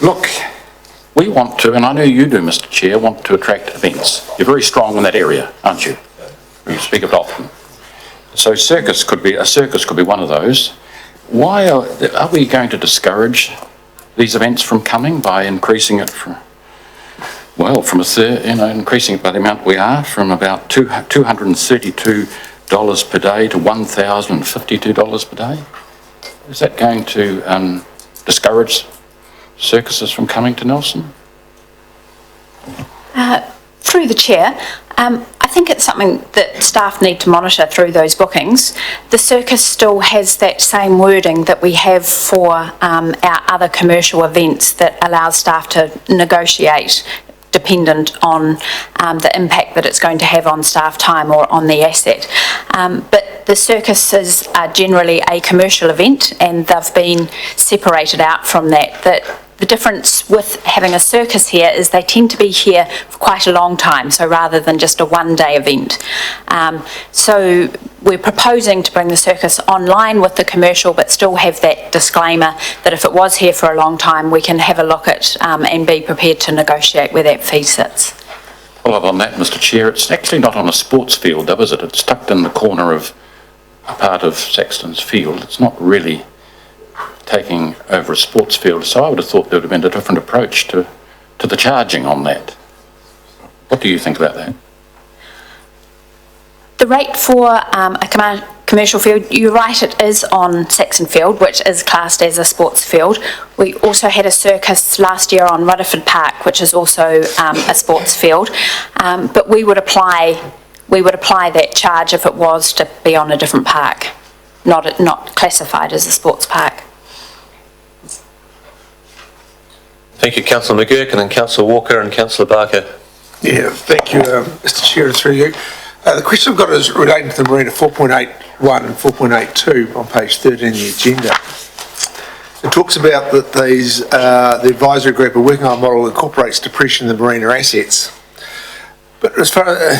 Look, we want to, and I know you do, Mr. Chair, want to attract events. You're very strong in that area, aren't you? You speak of it often. So a circus could be one of those. Why are we going to discourage these events from coming by increasing it from a third, increasing it by the amount we are, from about $232 per day to $1,052 per day? Is that going to discourage circuses from coming to Nelson? Through the chair, I think it's something that staff need to monitor through those bookings. The circus still has that same wording that we have for our other commercial events that allows staff to negotiate dependent on the impact that it's going to have on staff time or on the asset. But the circuses are generally a commercial event and they've been separated out from that. The difference with having a circus here is they tend to be here for quite a long time, so rather than just a one-day event. So we're proposing to bring the circus online with the commercial, but still have that disclaimer that if it was here for a long time, we can have a look at and be prepared to negotiate where that fee sits. Follow up on that, Mr. Chair. It's actually not on a sports field, though, is it? It's tucked in the corner of a part of Saxton's field. It's not really taking over a sports field, so I would have thought there would have been a different approach to the charging on that. What do you think about that? The rate for a commercial field, you're right, it is on Saxon Field, which is classed as a sports field. We also had a circus last year on Rutherford Park, which is also a sports field, but we would apply that charge if it was to be on a different park, not classified as a sports park. Thank you, Councillor McGurk, and then Councillor Walker and Councillor Barker. Yeah, thank you, Mr. Chair, through you. The question I've got is relating to the Marina 4.81 and 4.82 on page 13 of the agenda. It talks about that the advisory group are working on a model that incorporates depreciation in the marina assets. But as far as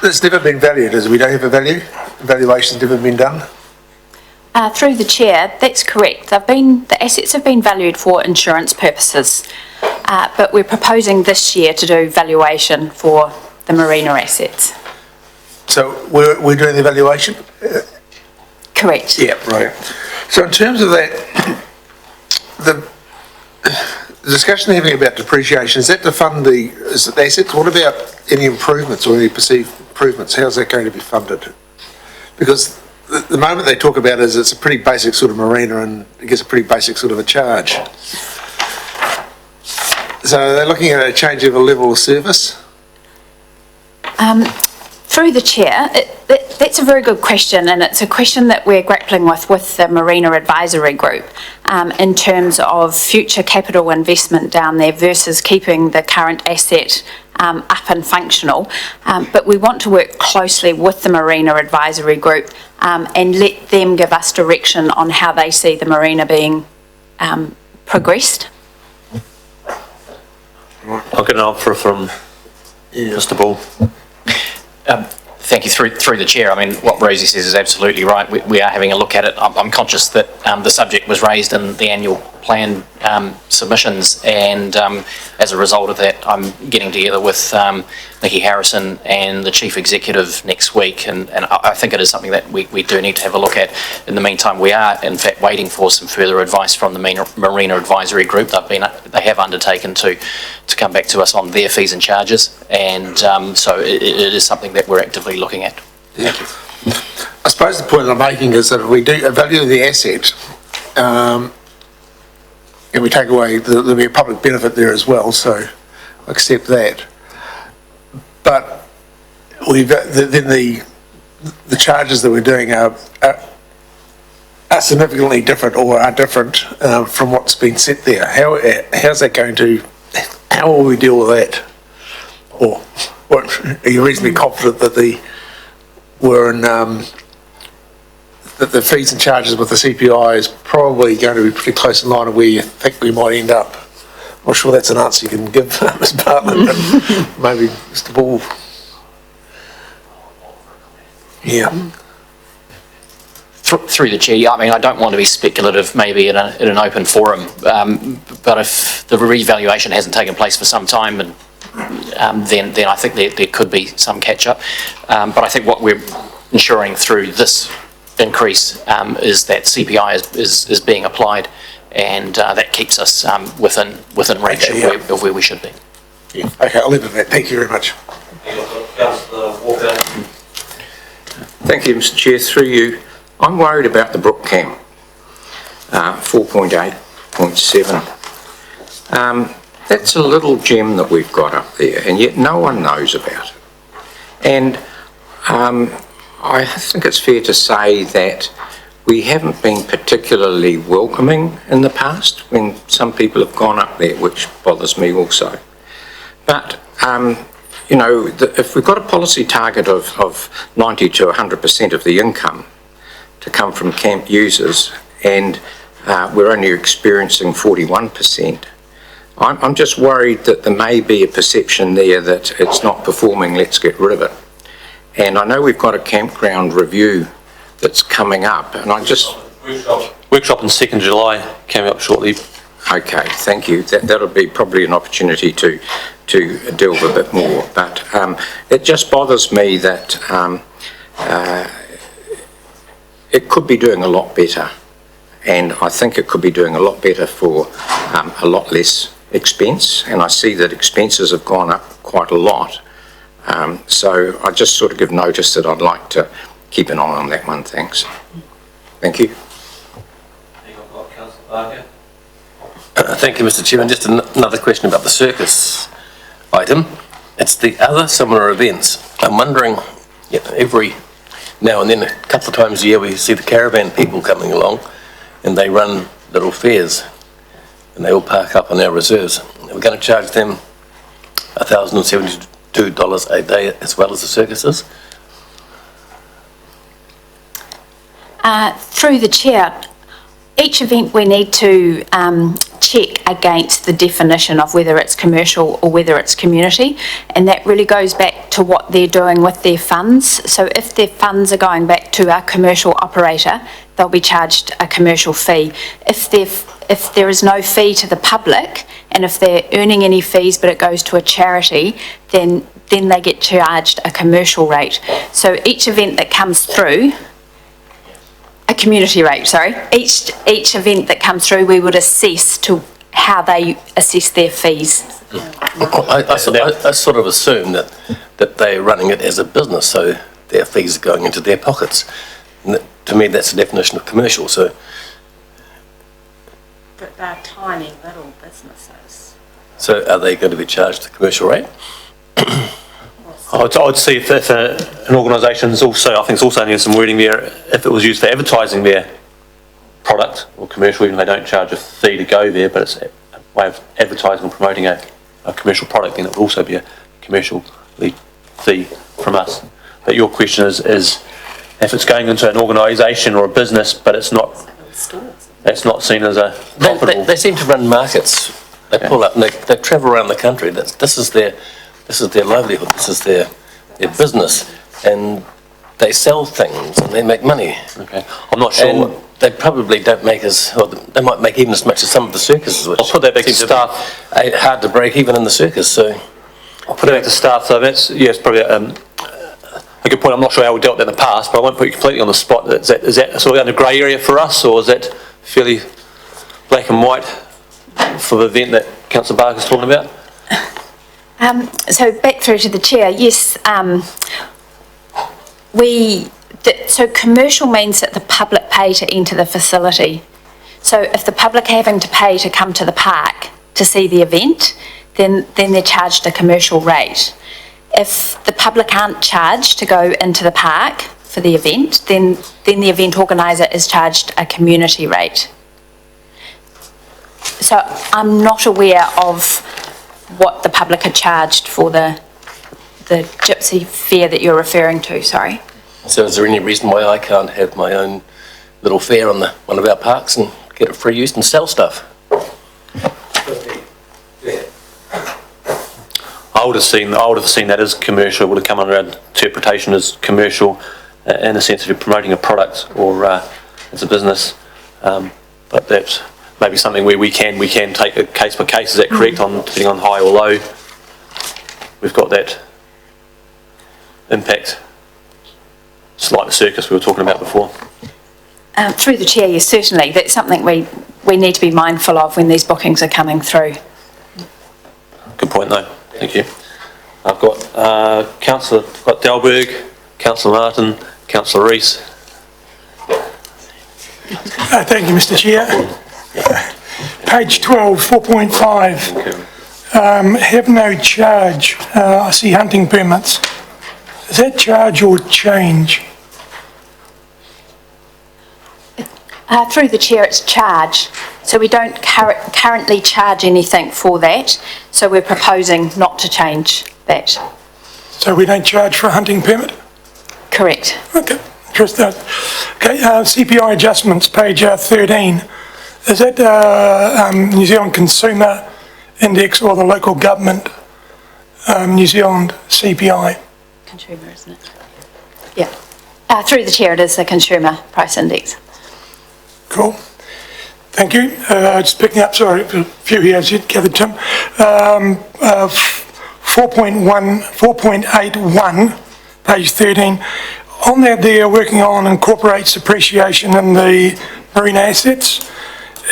it's never been valued, as we don't have a value, evaluation's never been done. Through the chair, that's correct. The assets have been valued for insurance purposes, but we're proposing this year to do valuation for the marina assets. So we're doing the evaluation? Correct. Yeah, right. So in terms of that, the discussion they're having about depreciation, is that to fund the assets? What about any improvements or any perceived improvements? How's that going to be funded? Because the moment they talk about it is it's a pretty basic sort of marina and it gets a pretty basic sort of a charge. So they're looking at a change of a level of service? Through the chair, that's a very good question, and it's a question that we're grappling with the Marina Advisory Group in terms of future capital investment down there versus keeping the current asset up and functional. But we want to work closely with the Marina Advisory Group and let them give us direction on how they see the marina being progressed. I'll get an offer from Mr. Ball. Thank you. Through the chair, I mean, what Rosie says is absolutely right. We are having a look at it. I'm conscious that the subject was raised in the annual plan submissions, and as a result of that, I'm getting together with Nikki Harrison and the Chief Executive next week, and I think it is something that we do need to have a look at. In the meantime, we are in fact waiting for some further advice from the Marina Advisory Group. They have undertaken to come back to us on their fees and charges, and so it is something that we're actively looking at. Yeah. Thank you. I suppose the point I'm making is that if we do value the asset, and we take away, there'll be a public benefit there as well, so I accept that. But then the charges that we're doing are significantly different, or are different from what's been set there. How's that going to? How will we deal with that? Or what? Are you reasonably confident that that the fees and charges with the CPI is probably going to be pretty close in line of where you think we might end up? I'm not sure that's an answer you can give, Ms. Bartlett, but maybe Mr. Ball. Yeah. Through the chair, I mean, I don't want to be speculative maybe in an open forum, but if the revaluation hasn't taken place for some time, and then I think there could be some catch-up. But I think what we're ensuring through this increase is that CPI is being applied, and that keeps us within reach Okay, yeah. of where we should be. Yeah. Okay, I'll leave it at that. Thank you very much. Councillor Walker. Thank you, Mr Chair. Through you, I'm worried about the Brook Camp, 4.8.7. That's a little gem that we've got up there, and yet no one knows about it. And I think it's fair to say that we haven't been particularly welcoming in the past when some people have gone up there, which bothers me also. But you know, if we've got a policy target of 90 to 100% of the income to come from camp users, and we're only experiencing 41%, I'm just worried that there may be a perception there that it's not performing, let's get rid of it. And I know we've got a campground review that's coming up, and I just... Workshop on 2nd July coming up shortly. Okay, thank you. That'll be probably an opportunity to delve a bit more, but it just bothers me that it could be doing a lot better, and I think it could be doing a lot better for a lot less expense, and I see that expenses have gone up quite a lot. So I just sort of give notice that I'd like to keep an eye on that one, thanks. Thank you. Thank you, Mr Chairman. Just another question about the circus item. It's the other similar events. I'm wondering, you know, every now and then, a couple of times a year, we see the caravan people coming along, and they run little fairs, and they all park up on our reserves. We're going to charge them $1,072 a day as well as the circuses. Through the chair, each event we need to check against the definition of whether it's commercial or whether it's community, and that really goes back to what they're doing with their funds. So if their funds are going back to a commercial operator, they'll be charged a commercial fee. If there is no fee to the public, and if they're earning any fees but it goes to a charity, then they get charged a commercial rate. So each event that comes through, a community rate, sorry. Each event that comes through, we would assess to how they assess their fees. I sort of assume that they're running it as a business, so their fees are going into their pockets. And to me, that's the definition of commercial, so... But they're tiny little businesses. So are they going to be charged the commercial rate? I'd see if an organisation's also, I think it's also needed some wording there, if it was used for advertising their product or commercial, even if they don't charge a fee to go there, but it's a way of advertising and promoting a commercial product, then it would also be a commercial fee from us. But your question is if it's going into an organisation or a business, but it's not seen as a profitable... They seem to run markets. They pull up and they travel around the country. This is their livelihood, this is their business, and they sell things and they make money. Okay, I'm not sure. And they probably don't make or they might make even as much as some of the circuses, which I'll put that back to seem staff. be hard to break even in the circus, so... I'll put it back to staff, so that's, yes, probably a good point. I'm not sure how we dealt with that in the past, but I won't put you completely on the spot. Is that sort of in a grey area for us, or is that fairly black and white for the event that Councillor Barker's talking about? So back through to the chair, yes, so commercial means that the public pay to enter the facility. So if the public are having to pay to come to the park to see the event, then they're charged a commercial rate. If the public aren't charged to go into the park for the event, then the event organiser is charged a community rate. So I'm not aware of what the public are charged for the gypsy fair that you're referring to, sorry. So is there any reason why I can't have my own little fair on one of our parks and get it free use and sell stuff? I would have seen that as commercial, would have come under our interpretation as commercial in the sense of you're promoting a product or as a business. But that's maybe something where we can take it case by case, is that correct, on depending on high or low? We've got that impact. It's like the circus we were talking about before. Through the chair, yes, certainly. That's something we need to be mindful of when these bookings are coming through. Good point though, thank you. I've got Councillor Dalberg, Councillor Martin, Councillor Rees. Thank you, Mr. Chair. Page 12, 4.5. Have no charge. I see hunting permits. Is that charge or change? Through the chair, it's charge. So we don't currently charge anything for that. So we're proposing not to change that. So we don't charge for a hunting permit? Correct. Okay, interesting. Okay, CPI adjustments, page 13. Is that New Zealand Consumer Index or the local government New Zealand CPI? Consumer, isn't it? Yeah. Through the chair, it is the Consumer Price Index. Cool. Thank you. Just picking up, sorry, a few here as you gathered, Tim. 4.81, page 13. On that, they're working on incorporates depreciation in the marine assets.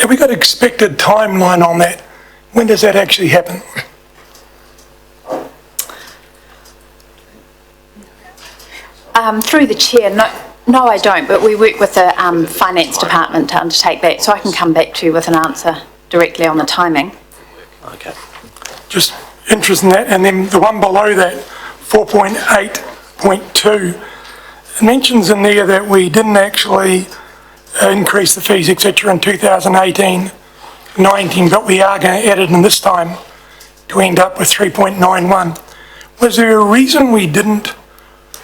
Have we got an expected timeline on that? When does that actually happen? Through the chair, no, I don't, but we work with the finance department to undertake that, so I can come back to you with an answer directly on the timing. Okay. Just interested in that. And then the one below that, 4.8.2, it mentions in there that we didn't actually increase the fees, etc. in 2018-19, but we are going to add it in this time to end up with 3.91. Was there a reason we didn't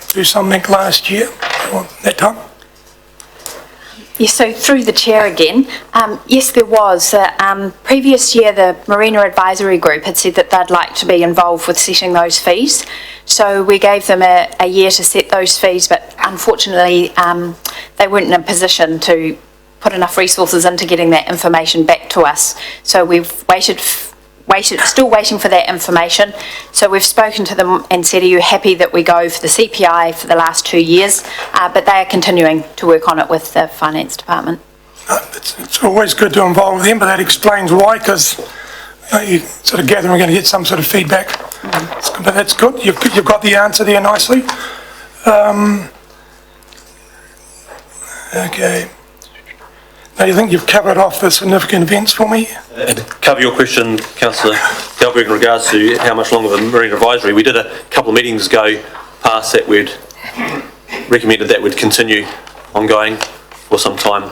do something last year or that time? Yes, so through the chair again, yes, there was. Previous year, the Marina Advisory Group had said that they'd like to be involved with setting those fees. So we gave them a year to set those fees, but unfortunately, they weren't in a position to put enough resources into getting that information back to us. So we've still waiting for that information. So we've spoken to them and said, are you happy that we go for the CPI for the last 2 years? But they are continuing to work on it with the finance department. It's always good to involve them, but that explains why, because you sort of gather we're going to get some sort of feedback. But that's good. You've got the answer there nicely. Okay. Now, you think you've covered off the significant events for me? And to cover your question, Councillor Dalberg, in regards to how much longer the Marine Advisory, we did a couple of meetings ago past that we'd recommended that would continue ongoing for some time,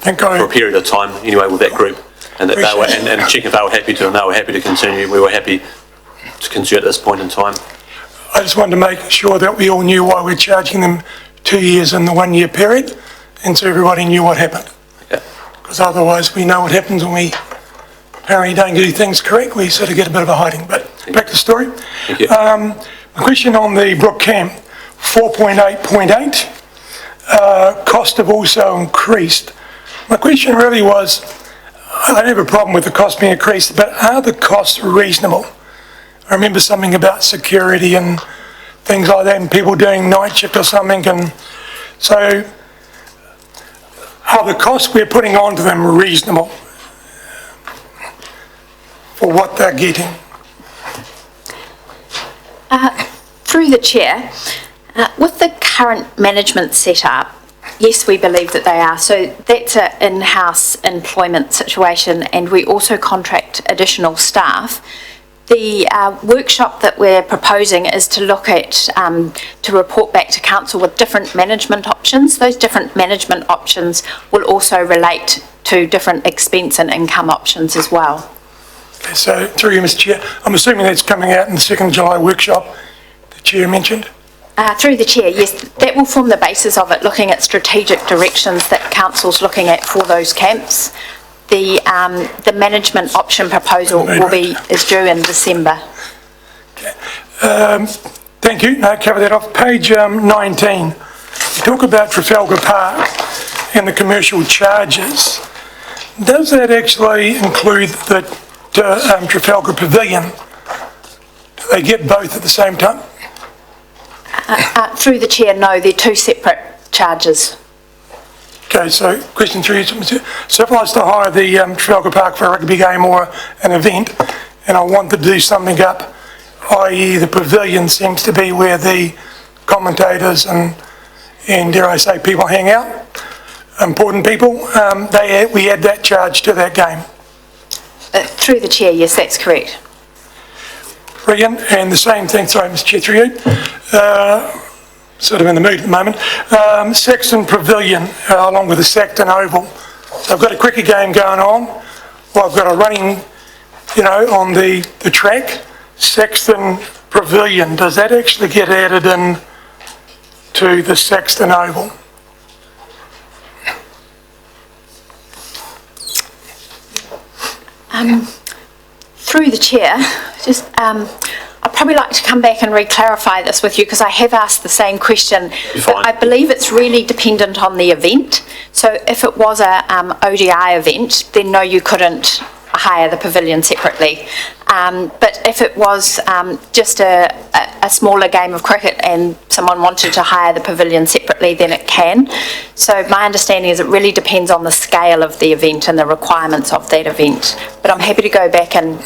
for a period of time anyway, with that group. And that they were, and check if they were happy to, and they were happy to continue. We were happy to continue at this point in time. I just wanted to make sure that we all knew why we're charging them 2 years in the 1 year period, and so everybody knew what happened. Okay. Because otherwise we know what happens when we apparently don't do things correct, we sort of get a bit of a hiding. But back to the story. Thank you. My question on the Brook Camp, 4.8.8, costs have also increased. My question really was, I don't have a problem with the cost being increased, but are the costs reasonable? I remember something about security and things like that, and people doing night shift or something, and so are the costs we're putting onto them reasonable for what they're getting? Through the chair, with the current management setup, yes, we believe that they are. So that's an in-house employment situation, and we also contract additional staff. The workshop that we're proposing is to look at, to report back to council with different management options. Those different management options will also relate to different expense and income options as well. Okay, so through you, Mr. Chair, I'm assuming that's coming out in the 2nd of July workshop the Chair mentioned? Through the chair, yes, that will form the basis of it, looking at strategic directions that council's looking at for those camps. The management option proposal is due in December. Okay. Thank you. No, cover that off. Page 19. You talk about Trafalgar Park and the commercial charges. Does that actually include the Trafalgar Pavilion? Do they get both at the same time? Through the chair, no, they're two separate charges. Okay, so question 3 is, so if I was to hire the Trafalgar Park for a rugby game or an event, and I wanted to do something up, i.e. the pavilion seems to be where the commentators and dare I say, people hang out, important people, we add that charge to that game. Through the chair, yes, that's correct. Brilliant, and the same thing, sorry, Mr Chair, through you, sort of in the mood at the moment, Saxton Pavilion, along with the Saxton Oval. So I've got a cricket game going on, or I've got a running, on the track. Saxton Pavilion, does that actually get added in to the Saxton Oval? Through the chair, I'd probably like to come back and re-clarify this with you because I have asked the same question. But I believe it's really dependent on the event. So if it was a ODI event, then no, you couldn't hire the pavilion separately. But if it was just a smaller game of cricket and someone wanted to hire the pavilion separately, then it can. So my understanding is it really depends on the scale of the event and the requirements of that event. But I'm happy to go back and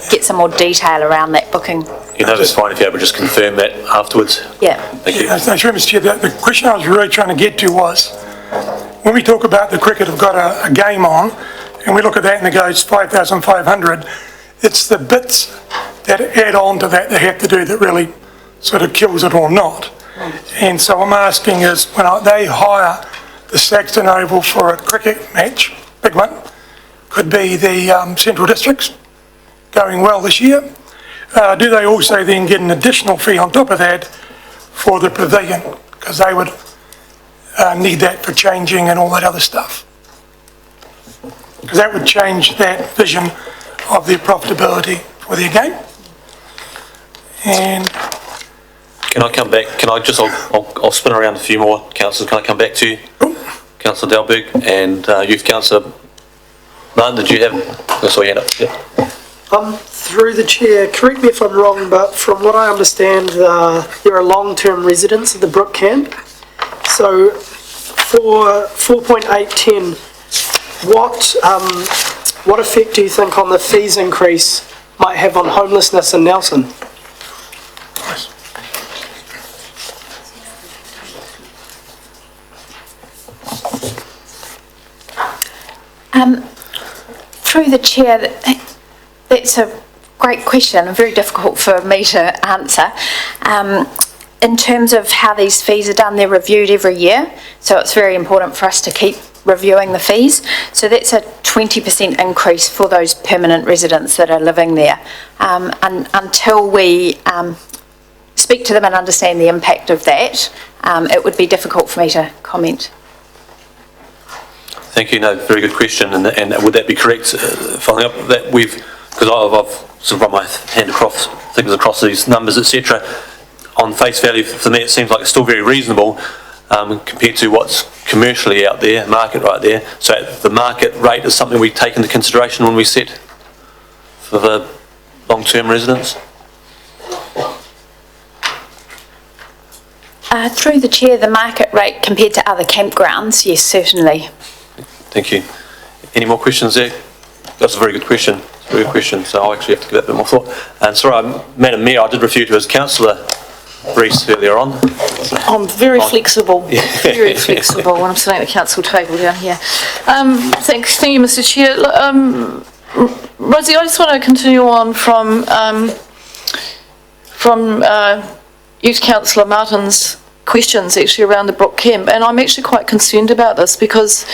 get some more detail around that booking. That's fine if you're able to just confirm that afterwards. Yeah. Thank you. Thanks, Mr Chair. The question I was really trying to get to was, when we talk about the cricket have got a game on, and we look at that and it goes 5,500, it's the bits that add on to that they have to do that really sort of kills it or not. And so I'm asking is, when they hire the Saxton Oval for a cricket match, big one, could be the Central Districts, going well this year, do they also then get an additional fee on top of that for the pavilion? Because they would need that for changing and all that other stuff. Because that would change that vision of their profitability for their game. And Can I come back? I'll spin around a few more councillors. Can I come back to you? Councillor Dalberg and Youth Councillor Martin, did you have, I saw your hand up. Yeah. Through the chair, correct me if I'm wrong, but from what I understand, there are long-term residents of the Brook Camp. So for 4.810, what effect do you think on the fees increase might have on homelessness in Nelson? Through the chair, that's a great question, and very difficult for me to answer. In terms of how these fees are done, they're reviewed every year, so it's very important for us to keep reviewing the fees. So that's a 20% increase for those permanent residents that are living there. And until we speak to them and understand the impact of that, it would be difficult for me to comment. Thank you. No, very good question. And would that be correct, following up that because I've sort of run my hand across things across these numbers, etc. On face value, for me, it seems like it's still very reasonable compared to what's commercially out there, market right there. So the market rate is something we take into consideration when we set for the long-term residents. Through the chair, the market rate compared to other campgrounds, yes, certainly. Thank you. Any more questions there? That's a very good question. It's a very good question, so I'll actually have to give that a bit more thought. And sorry, Madam Mayor, I did refer to as Councillor Rees earlier on. I'm very flexible, very flexible when I'm sitting at the council table down here. Thank you, Mr Chair. Rosie, I just want to continue on from Youth Councillor Martin's questions actually around the Brook Camp, and I'm actually quite concerned about this because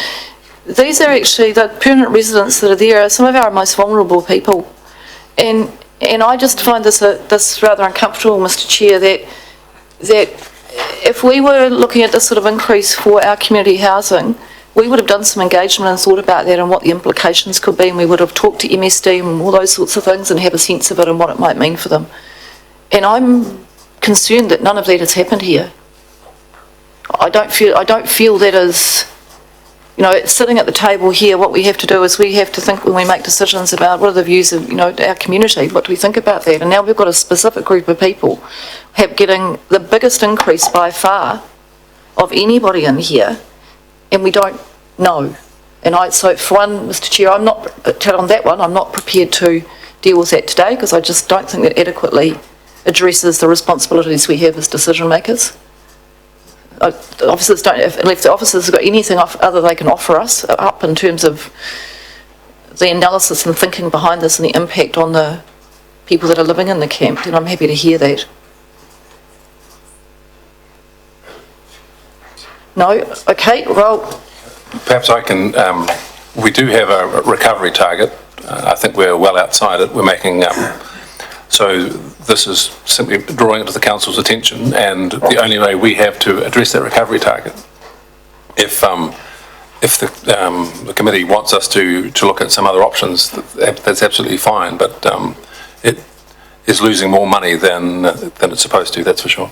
these are actually the permanent residents that are there, some of our most vulnerable people. And I just find this rather uncomfortable, Mr Chair, that if we were looking at this sort of increase for our community housing, we would have done some engagement and thought about that and what the implications could be, and we would have talked to MSD and all those sorts of things and have a sense of it and what it might mean for them. And I'm concerned that none of that has happened here. I don't feel that is you know, sitting at the table here, what we have to do is we have to think when we make decisions about what are the views of, you know, our community, what do we think about that? And now we've got a specific group of people getting the biggest increase by far of anybody in here, and we don't know. And so for one, Mr Chair, on that one, I'm not prepared to deal with that today because I just don't think that adequately addresses the responsibilities we have as decision makers. The officers don't, if the officers have got anything other they can offer us up in terms of the analysis and thinking behind this and the impact on the people that are living in the camp, then I'm happy to hear that. No? Okay, well, Perhaps I can, we do have a recovery target. I think we're well outside it. We're making, so this is simply drawing it to the council's attention, and the only way we have to address that recovery target, if the committee wants us to look at some other options, that's absolutely fine, but it is losing more money than it's supposed to, that's for sure.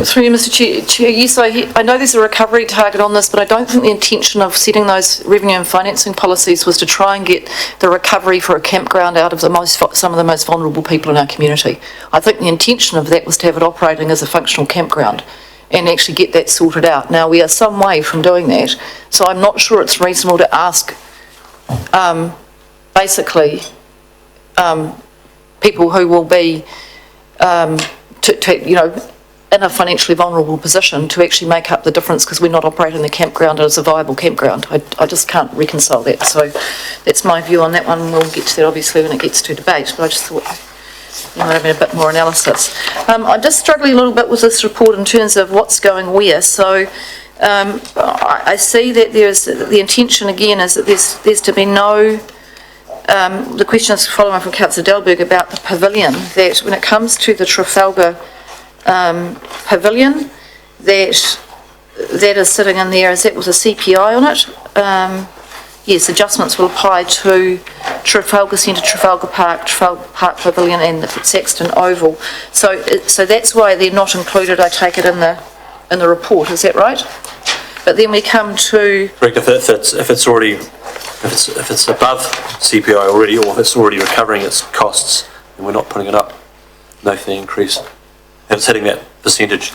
through you, Mr Chair, yes, I know there's a recovery target on this, but I don't think the intention of setting those revenue and financing policies was to try and get the recovery for a campground out of some of the most vulnerable people in our community. I think the intention of that was to have it operating as a functional campground and actually get that sorted out. Now, we are some way from doing that, so I'm not sure it's reasonable to ask, basically, people who will be, you know, in a financially vulnerable position to actually make up the difference because we're not operating the campground as a viable campground. I just can't reconcile that. So that's my view on that one. We'll get to that obviously when it gets to debate, but I just thought you might have been a bit more analysis. I'm just struggling a little bit with this report in terms of what's going where. So I see that there's the intention again is that there's to be no the questions following from Councillor Delberg about the pavilion, that when it comes to the Trafalgar pavilion that is sitting in there, is that with a CPI on it? Yes, adjustments will apply to Trafalgar Centre, Trafalgar Park Pavilion and the Saxton Oval. So that's why they're not included, I take it, in the report, is that right? But then we come to... Correct, if it's above CPI already, or if it's already recovering its costs, then we're not putting it up, no fee increase. And it's hitting that percentage.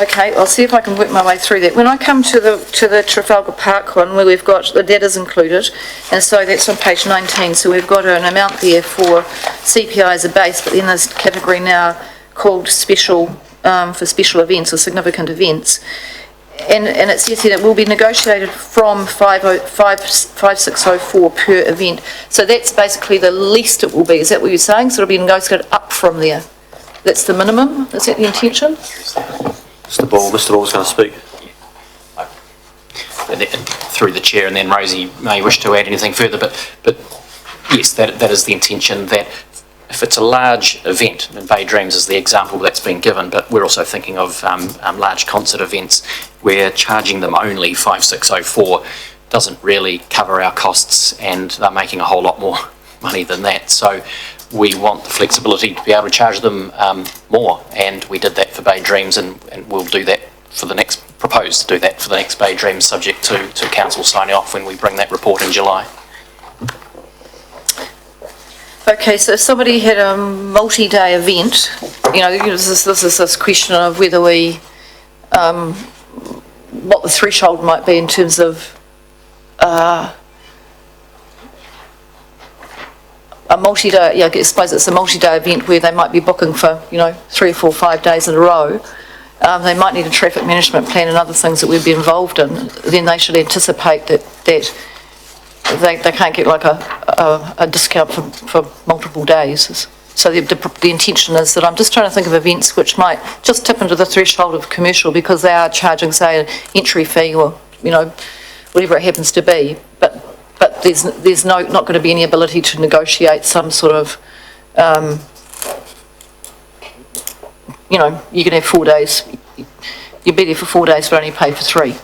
Okay, I'll see if I can work my way through that. When I come to the Trafalgar Park one, where we've got the debt is included, and so that's on page 19. So we've got an amount there for CPI as a base, but then there's a category now called special for special events or significant events. And it says here that will be negotiated from 5604 per event. So that's basically the least it will be. Is that what you're saying? So it'll be negotiated up from there. That's the minimum? Is that the intention? Mr. Ball's going to speak. Through the chair, and then Rosie may wish to add anything further, but yes, that is the intention, that if it's a large event, and Bay Dreams is the example that's been given, but we're also thinking of large concert events where charging them only 5604 doesn't really cover our costs, and they're making a whole lot more money than that. So we want the flexibility to be able to charge them more, and we did that for Bay Dreams, and we'll do that for the next, propose to do that for the next Bay Dreams, subject to council signing off when we bring that report in July. Okay, so if somebody had a multi-day event, you know, this is this question of whether we, what the threshold might be in terms of a multi-day, yeah, I suppose it's a multi-day event where they might be booking for, you know, 3 or 4 or 5 days in a row. They might need a traffic management plan and other things that we'd be involved in. Then they should anticipate that they can't get like a discount for multiple days. So the intention is that I'm just trying to think of events which might just tip into the threshold of commercial because they are charging, say, an entry fee or, you know, whatever it happens to be. But there's not going to be any ability to negotiate some sort of, you know, you can have 4 days, you'd be there for 4 days but only pay for 3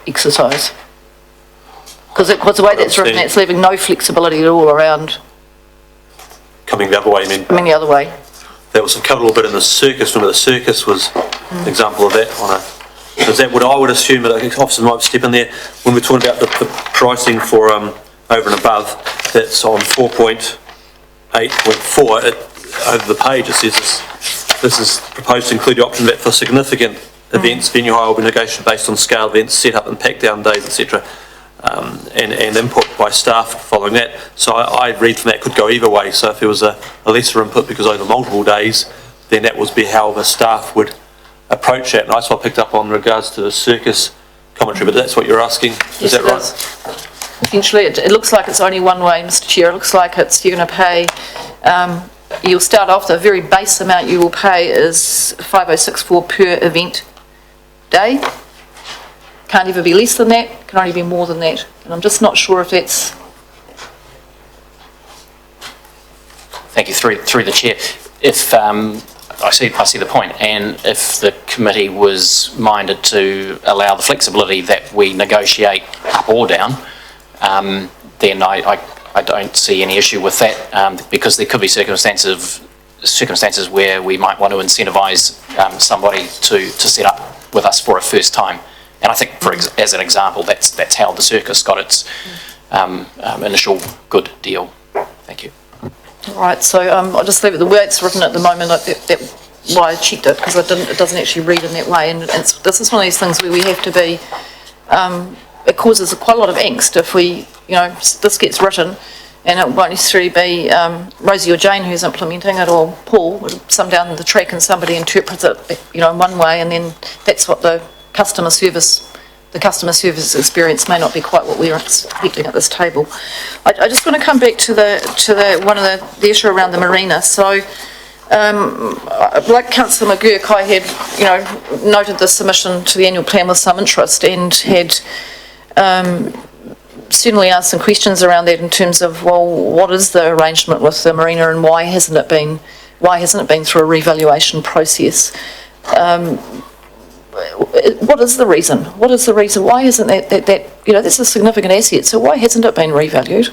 exercise. Because the way that's written, it's leaving no flexibility at all around. Coming the other way, I mean. Coming the other way. That was covered a little bit in the circus. Remember, the circus was an example of that on Is that what I would assume that officers might step in there when we're talking about the pricing for over and above, that's on 4.8.4, over the page it says this is proposed to include the option that for significant events, venue hire will be negotiated based on scale events, set up and pack down days, etc. And input by staff following that. So I read from that could go either way. So if there was a lesser input because over multiple days, then that would be how the staff would approach that. And I picked up on regards to the circus commentary, but that's what you're asking, is that right? Essentially, it looks like it's only one way, Mr Chair. It looks like you're going to pay, you'll start off, the very base amount you will pay is 5,064 per event day. Can't ever be less than that, can only be more than that. And I'm just not sure if that's... Thank you, through the chair. If, I see the point, and if the committee was minded to allow the flexibility that we negotiate up or down, then I don't see any issue with that, because there could be circumstances where we might want to incentivise somebody to set up with us for a first time. And I think, as an example, that's how the circus got its initial good deal. Thank you. All right, so I'll just leave it the way it's written at the moment. Like that why I checked it, because it doesn't actually read in that way. And this is one of these things where we have to be, it causes quite a lot of angst if we, this gets written and it won't necessarily be Rosie or Jane who's implementing it, or Paul, some down the track, and somebody interprets it, in one way, and then that's what the customer service experience may not be quite what we're expecting at this table. I just want to come back to the the issue around the marina. So, like Councillor McGurk, I had noted the submission to the annual plan with some interest, and had certainly asked some questions around that in terms of, well, what is the arrangement with the marina, and why hasn't it been through a revaluation process? What is the reason? What is the reason? Why isn't that that's a significant asset, so why hasn't it been revalued?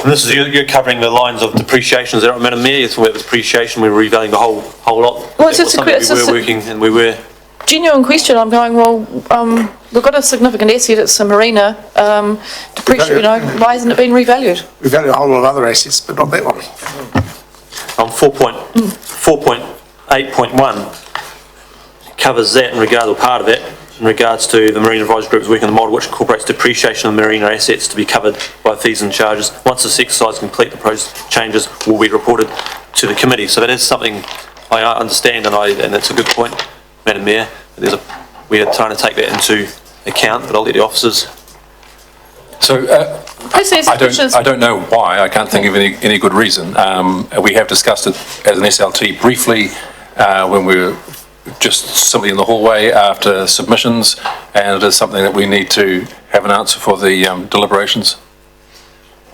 And this is, you're covering the lines of depreciation, is that right, Madam Mayor? You're talking about the depreciation, we're revaluing the whole lot. Well, it's just a genuine question. I'm going, well, we've got a significant asset, it's a marina, why hasn't it been revalued? We value a whole lot of other assets, but not that one. On 4.8.1 covers that in regard, or part of it, in regards to the Marine Advisory Group's work on the model which incorporates depreciation of marina assets to be covered by fees and charges. Once this exercise is complete, the proposed changes will be reported to the committee. So that is something I understand, and that's a good point, Madam Mayor. We are trying to take that into account, but I'll let the officers. So I don't know why. I can't think of any good reason. We have discussed it as an SLT briefly when we were just simply in the hallway after submissions, and it is something that we need to have an answer for the deliberations.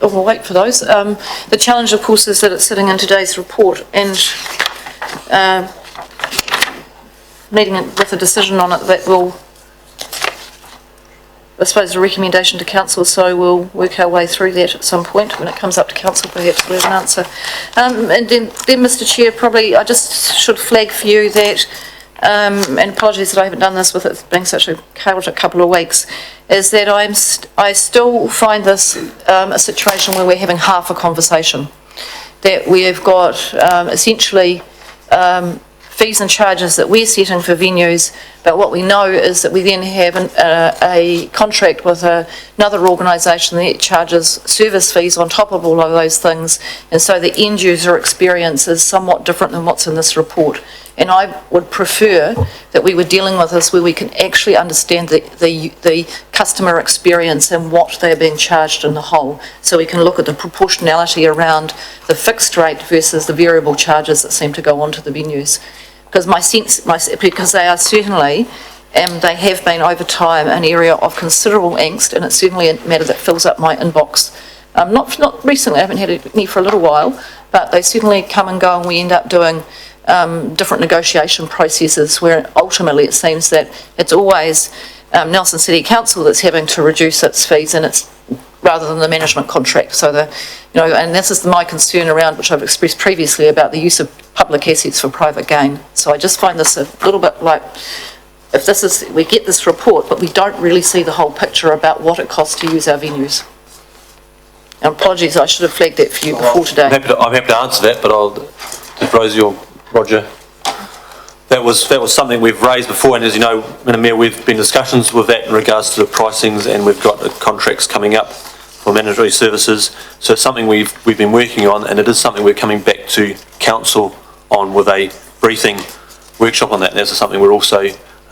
Oh, we'll wait for those. The challenge, of course, is that it's sitting in today's report, and needing it with a decision on it that will, I suppose, a recommendation to council, so we'll work our way through that at some point. When it comes up to council, perhaps we'll have an answer. And then, Mr Chair, probably I just should flag for you that, and apologies that I haven't done this with it being such a chaotic couple of weeks, is that I still find this a situation where we're having half a conversation. That we have got essentially fees and charges that we're setting for venues, but what we know is that we then have a contract with another organisation that charges service fees on top of all of those things, and so the end user experience is somewhat different than what's in this report. And I would prefer that we were dealing with this where we can actually understand the customer experience and what they're being charged in the whole, so we can look at the proportionality around the fixed rate versus the variable charges that seem to go onto the venues. Because because they are certainly, and they have been over time, an area of considerable angst, and it's certainly a matter that fills up my inbox. Not recently, I haven't had any for a little while, but they certainly come and go, and we end up doing different negotiation processes where ultimately it seems that it's always Nelson City Council that's having to reduce its fees, and it's rather than the management contract. So and this is my concern around, which I've expressed previously, about the use of public assets for private gain. So I just find this a little bit like, if this is, we get this report, but we don't really see the whole picture about what it costs to use our venues. And apologies, I should have flagged that for you before today. I'm happy to answer that, but I'll, if Rosie or Roger, that was something we've raised before, and as you know, Madam Mayor, we've been in discussions with that in regards to the pricings, and we've got the contracts coming up for mandatory services. So it's something we've been working on, and it is something we're coming back to council on with a briefing workshop on that. And that's something we're also,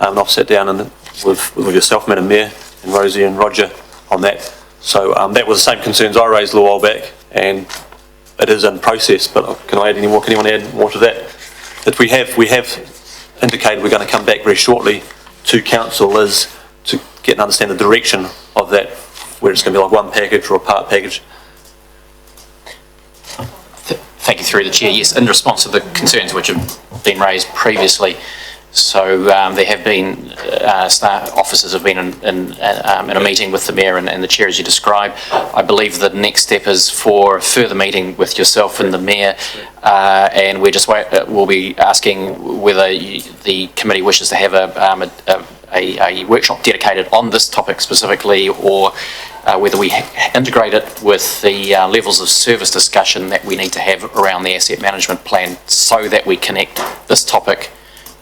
I've sat down with yourself, Madam Mayor, and Rosie and Roger on that. So that was the same concerns I raised a little while back, and it is in process, but can I add any more? Can anyone add more to that? That we have indicated we're going to come back very shortly to council is to get and understand the direction of that, where it's going to be like one package or a part package. Thank you, through the chair. Yes, in response to the concerns which have been raised previously, so there have been staff officers have been in a meeting with the mayor and the chair, as you describe. I believe the next step is for a further meeting with yourself and the mayor, and we're just we'll be asking whether the committee wishes to have a workshop dedicated on this topic specifically, or whether we integrate it with the levels of service discussion that we need to have around the asset management plan, so that we connect this topic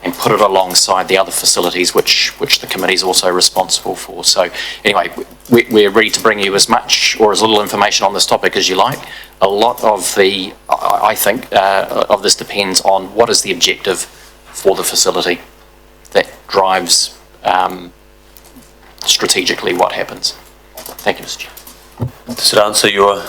and put it alongside the other facilities which the committee is also responsible for. So anyway, we're ready to bring you as much or as little information on this topic as you like. A lot of the, I think, of this depends on what is the objective for the facility that drives strategically what happens. Thank you, Mr. Chair. Does it answer your...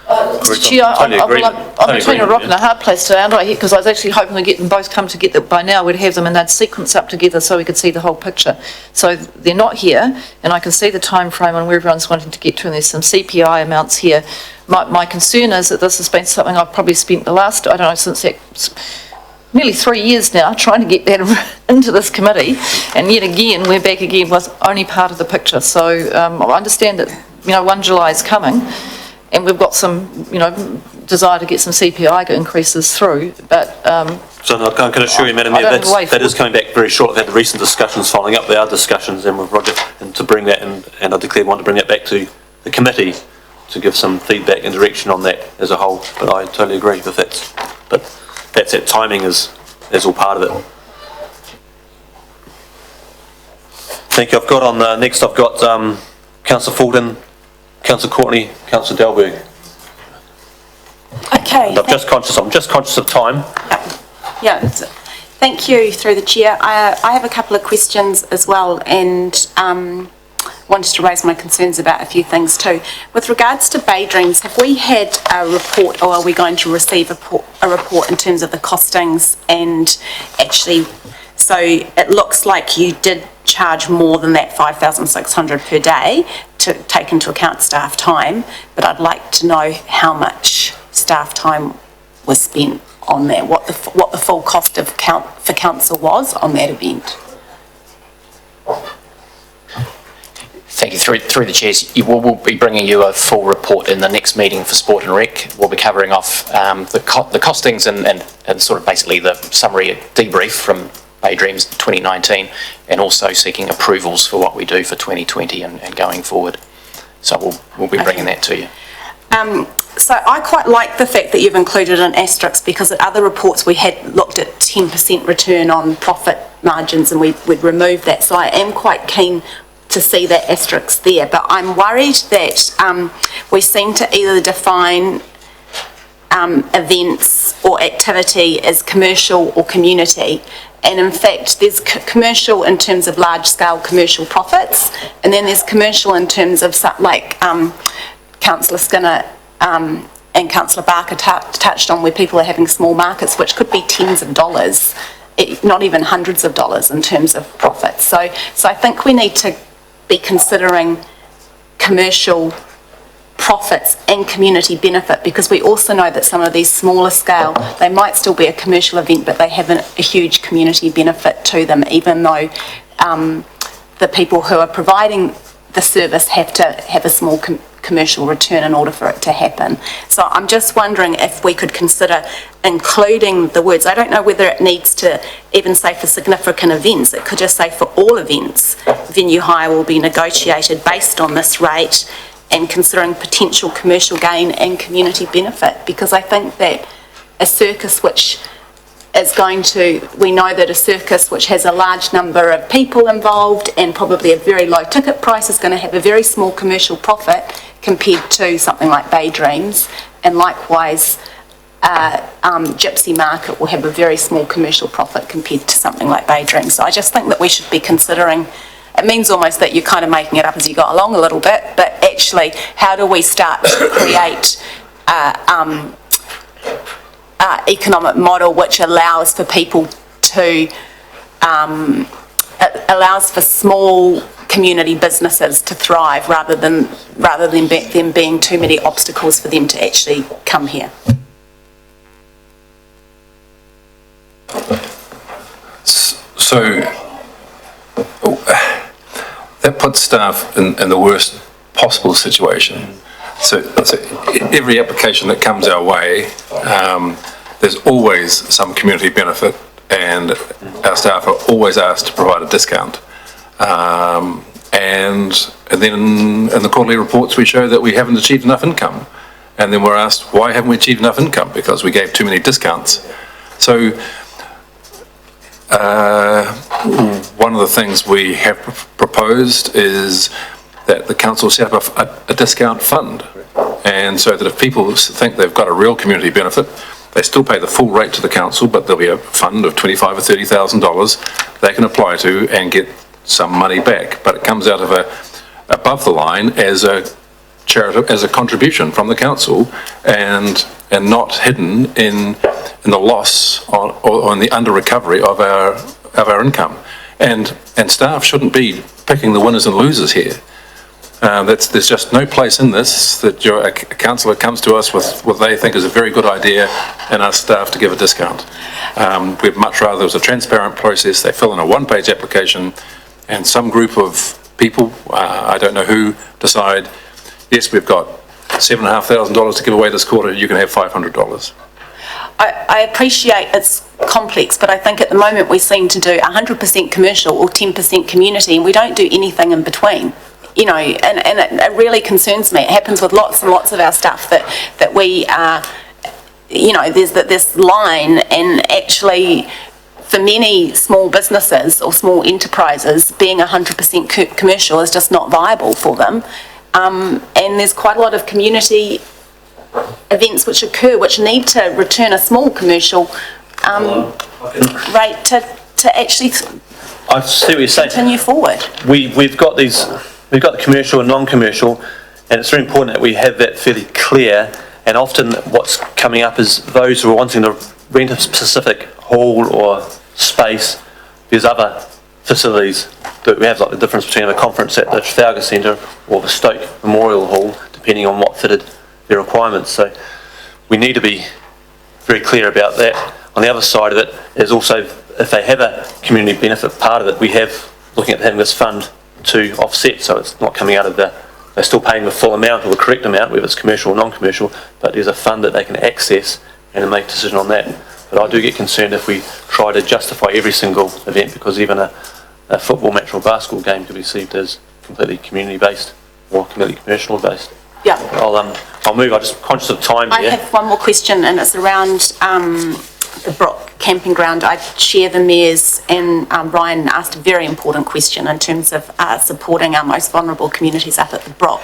Mr. Chair, I'm between a rock and a hard place today, aren't I? Because I was actually hoping to get them both come together by now. We'd have them and they'd sequence up together so we could see the whole picture. So they're not here, and I can see the time frame on where everyone's wanting to get to, and there's some CPI amounts here. My concern is that this has been something I've probably spent the last, I don't know, since nearly 3 years now trying to get that into this committee, and yet again we're back again with only part of the picture. So I understand that 1 July is coming, and we've got some desire to get some CPI increases through, but so I can assure you, Madam Mayor, that is coming back very short. We've had the recent discussions following up. There are discussions, and with Roger, and to bring that in, and I declare want to bring that back to the committee to give some feedback and direction on that as a whole. But I totally agree with that. But that's it. Timing is all part of it. Thank you. I've got on next. I've got Councillor Fulton, Councillor Courtney, Councillor Delberg. Okay. I'm just conscious of time. Yeah. Thank you, through the chair. I have a couple of questions as well, and wanted to raise my concerns about a few things too. With regards to Bay Dreams, have we had a report, or are we going to receive a report in terms of the costings? And actually, so it looks like you did charge more than that 5,600 per day to take into account staff time, but I'd like to know how much staff time was spent on that, what the full cost for council was on that event. Thank you. Through the chairs, we'll be bringing you a full report in the next meeting for Sport and Rec. We'll be covering off the costings and sort of basically the summary debrief from Bay Dreams 2019, and also seeking approvals for what we do for 2020 and going forward. So we'll be bringing that to you. So I quite like the fact that you've included an asterisk, because at other reports we had looked at 10% return on profit margins and we'd remove that. So I am quite keen to see that asterisk there, but I'm worried that we seem to either define events or activity as commercial or community, and in fact there's commercial in terms of large scale commercial profits, and then there's commercial in terms of something like Councillor Skinner and Councillor Barker touched on, where people are having small markets which could be tens of dollars, not even hundreds of dollars in terms of profits. So I think we need to be considering commercial profits and community benefit, because we also know that some of these smaller scale, they might still be a commercial event, but they have a huge community benefit to them, even though the people who are providing the service have to have a small commercial return in order for it to happen. So I'm just wondering if we could consider including the words. I don't know whether it needs to even say for significant events. It could just say for all events, venue hire will be negotiated based on this rate and considering potential commercial gain and community benefit, because I think that a circus which is going to, we know that a circus which has a large number of people involved and probably a very low ticket price is going to have a very small commercial profit compared to something like Bay Dreams, and likewise Gypsy Market will have a very small commercial profit compared to something like Bay Dreams. So I just think that we should be considering, it means almost that you're kind of making it up as you go along a little bit, but actually how do we start to create economic model which allows for people to, allows for small community businesses to thrive rather than them being too many obstacles for them to actually come here. So that puts staff in the worst possible situation. So every application that comes our way, there's always some community benefit, and our staff are always asked to provide a discount. And then in the quarterly reports we show that we haven't achieved enough income, and then we're asked why haven't we achieved enough income? Because we gave too many discounts. So one of the things we have proposed is that the council set up a discount fund, and so that if people think they've got a real community benefit, they still pay the full rate to the council, but there'll be a fund of $25,000 or $30,000 they can apply to and get some money back. But it comes out of above the line as a charity, as a contribution from the council, and not hidden in the loss or in the under recovery of our income. And staff shouldn't be picking the winners and losers here. There's just no place in this that a councillor comes to us with what they think is a very good idea and asks staff to give a discount. We'd much rather it was a transparent process. They fill in a one-page application and some group of people, I don't know who, decide, yes, we've got $7,500 to give away this quarter, you can have $500. I appreciate it's complex, but I think at the moment we seem to do 100% commercial or 10% community, and we don't do anything in between. You know, and it really concerns me. It happens with lots and lots of our stuff that we are, you know, there's this line, and actually for many small businesses or small enterprises, being 100% commercial is just not viable for them. And there's quite a lot of community events which occur which need to return a small commercial rate to actually I see what you're saying. Continue forward. We've got the commercial and non-commercial, and it's very important that we have that fairly clear. And often what's coming up is those who are wanting to rent a specific hall or space. There's other facilities that we have, like the difference between a conference at the Trafalgar Centre or the Stoke Memorial Hall, depending on what fitted their requirements. So we need to be very clear about that. On the other side of it is also, if they have a community benefit part of it, we have looking at having this fund to offset, so it's not coming out of they're still paying the full amount or the correct amount, whether it's commercial or non-commercial, but there's a fund that they can access and make a decision on that. But I do get concerned if we try to justify every single event, because even a football match or basketball game could be perceived as completely community-based or completely commercial-based. Yeah. I'll move. I'm just conscious of time I here. have one more question, and it's around the Brook camping ground. I share the mayor's, and Ryan asked a very important question in terms of supporting our most vulnerable communities up at the Brook.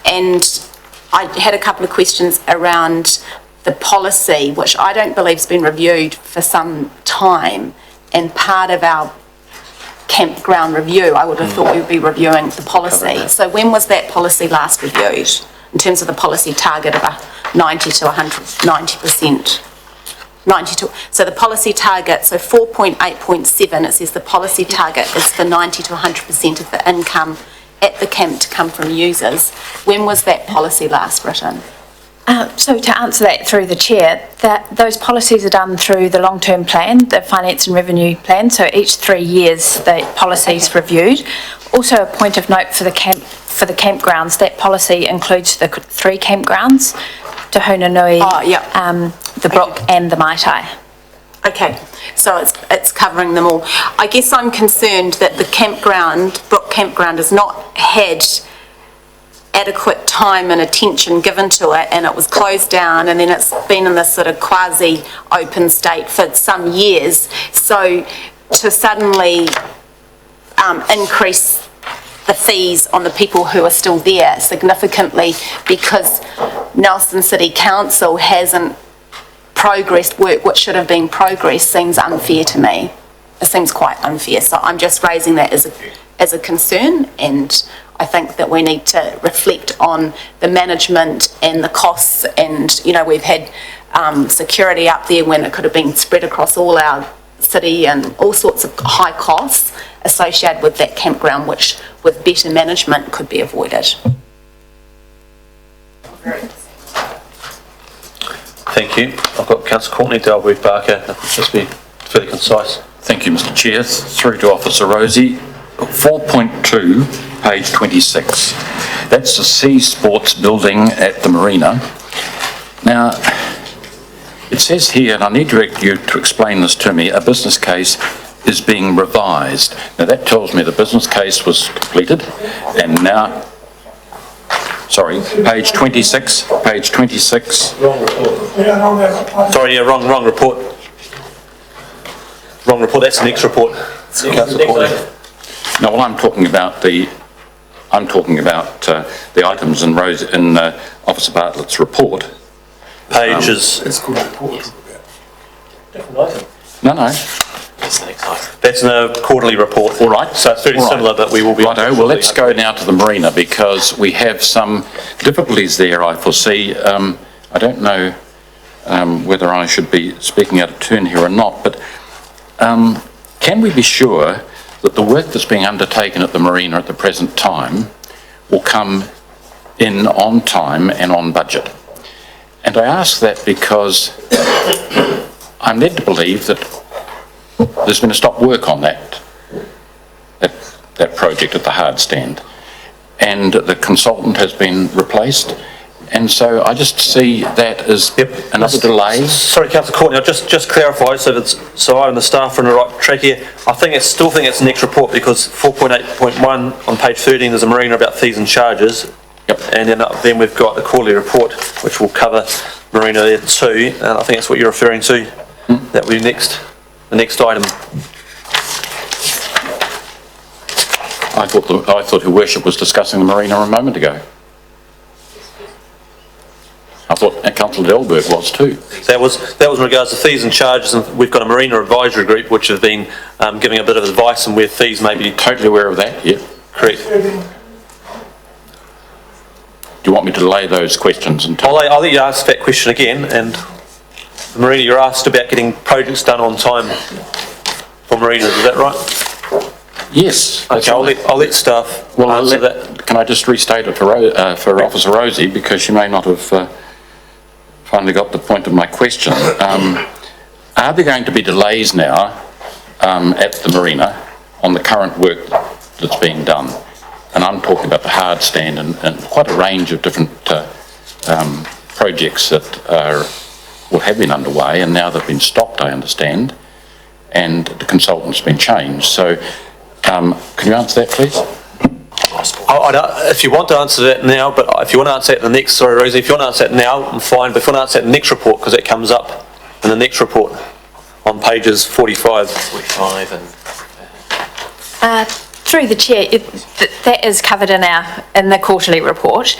And I had a couple of questions around the policy, which I don't believe has been reviewed for some time, and part of our campground review, I would have thought we would be reviewing the policy. So when was that policy last reviewed, in terms of the policy target of 90 to 190%? 92. So the policy target, so 4.8.7, it says the policy target is for 90 to 100% of the income at the camp to come from users. When was that policy last written? So to answer that through the chair, that those policies are done through the long-term plan, the finance and revenue plan. So each 3 years, the policy's reviewed. Also, a point of note for the campgrounds, that policy includes the 3 campgrounds, Te Hunanui, the Brook and the Maitai. Okay, so it's covering them all. I guess I'm concerned that the campground, Brook Campground, has not had adequate time and attention given to it, and it was closed down, and then it's been in this sort of quasi-open state for some years. So to suddenly increase the fees on the people who are still there significantly because Nelson City Council hasn't progressed work which should have been progressed seems unfair to me. It seems quite unfair, so I'm just raising that as a concern, and I think that we need to reflect on the management and the costs, and, you know, we've had security up there when it could have been spread across all our city, and all sorts of high costs associated with that campground, which with better management could be avoided. Thank you. I've got Councillor Courtney, Dalbury, Barker. Just be fairly concise. Thank you, Mr Chair. Through to Officer Rosie. 4.2, page 26. That's the Sea Sports building at the marina. Now, it says here, and I need you to explain this to me, a business case is being revised. Now, that tells me the business case was completed, and now, sorry, page 26, page 26. Sorry, yeah, wrong report. Wrong report, that's the next report. Councillor Courtney. No, well, I'm talking about the items in Officer Bartlett's report. Pages. It's called a report. Different item. No. That's the next item. That's in a quarterly report. All right. So it's very similar, but we will be. Righto, well, let's go now to the marina because we have some difficulties there, I foresee. I don't know whether I should be speaking out of turn here or not, but can we be sure that the work that's being undertaken at the marina at the present time will come in on time and on budget? And I ask that because I'm led to believe that there's been a stop work on that project at the hard stand, and the consultant has been replaced. And so I just see that as another delay. Sorry, Councillor Courtney, I'll just clarify so I and the staff are on the right track here. I still think it's the next report because 4.8.1 on page 13 there's a marina about fees and charges. Yep. And then we've got the quarterly report which will cover marina there too. And I think that's what you're referring to. That will be the next item. I thought Her Worship was discussing the marina a moment ago. I thought Councillor Delberg was too. That was in regards to fees and charges, and we've got a marina advisory group which have been giving a bit of advice on where fees may be. Totally aware of that, yeah. Correct. Do you want me to delay those questions until? I'll let you ask that question again, and Marina, you're asked about getting projects done on time for marinas, is that right? Yes. Okay, I'll let staff answer that. Can I just restate it for Officer Rosie, because she may not have finally got the point of my question. Are there going to be delays now at the marina on the current work that's being done? And I'm talking about the hard stand and quite a range of different projects that have been underway, and now they've been stopped, I understand, and the consultant's been changed. So can you answer that, please? If you want to answer that now, but if you want to answer it in the next, sorry Rosie, if you want to answer it now, I'm fine, but if you want to answer it in the next report, because it comes up in the next report on pages 45. 45 and... Through the chair, that is covered in the quarterly report,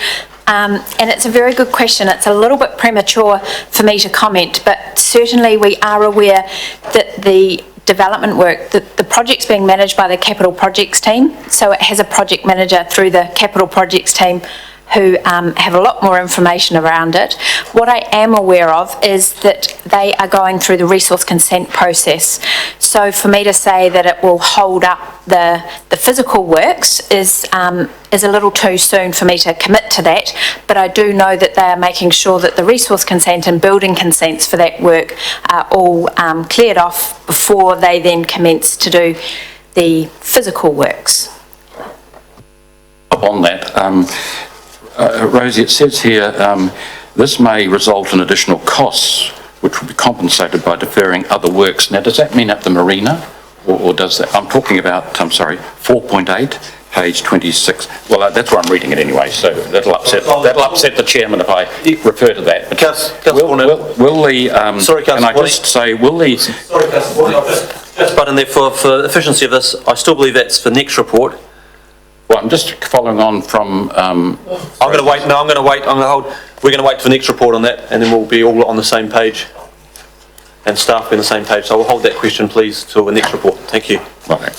and it's a very good question. It's a little bit premature for me to comment, but certainly we are aware that the development work, the project's being managed by the capital projects team, so it has a project manager through the capital projects team who have a lot more information around it. What I am aware of is that they are going through the resource consent process. So for me to say that it will hold up the physical works is a little too soon for me to commit to that, but I do know that they are making sure that the resource consent and building consents for that work are all cleared off before they then commence to do the physical works. On that, Rosie, it says here, this may result in additional costs which will be compensated by deferring other works. Now, does that mean at the marina, or does that, I'm talking about, 4.8, page 26. Well, that's where I'm reading it anyway, so that'll upset the chairman if I refer to that. But will the, Sorry, can I just say, will the... Sorry, Councillor Warner, just butt in there for efficiency of this, I still believe that's the next report. Well, I'm just following on from... I'm going to wait, we're going to wait for the next report on that, and then we'll be all on the same page, and staff be on the same page, so we'll hold that question, please, till the next report. Thank you. Okay.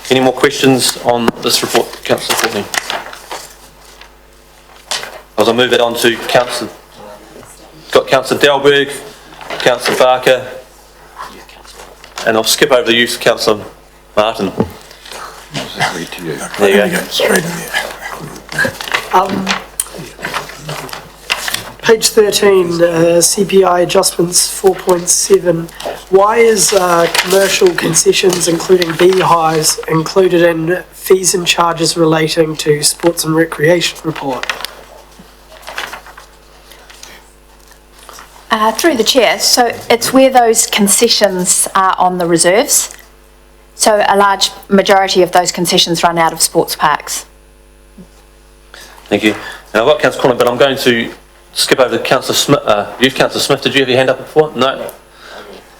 Any more questions on this report, Councillor Courtney? As I move it on to Councillor Dalberg, Councillor Barker, and I'll skip over the youth, Councillor Martin. There you go. Straight in there. Page 13, CPI adjustments 4.7. Why is commercial concessions, including beehives, included in fees and charges relating to sports and recreation report? Through the chair, so it's where those concessions are on the reserves. So a large majority of those concessions run out of sports parks. Thank you. Now I've got Councillor Corner, but I'm going to skip over to Councillor Smith. Youth Councillor Smith, did you have your hand up before? No.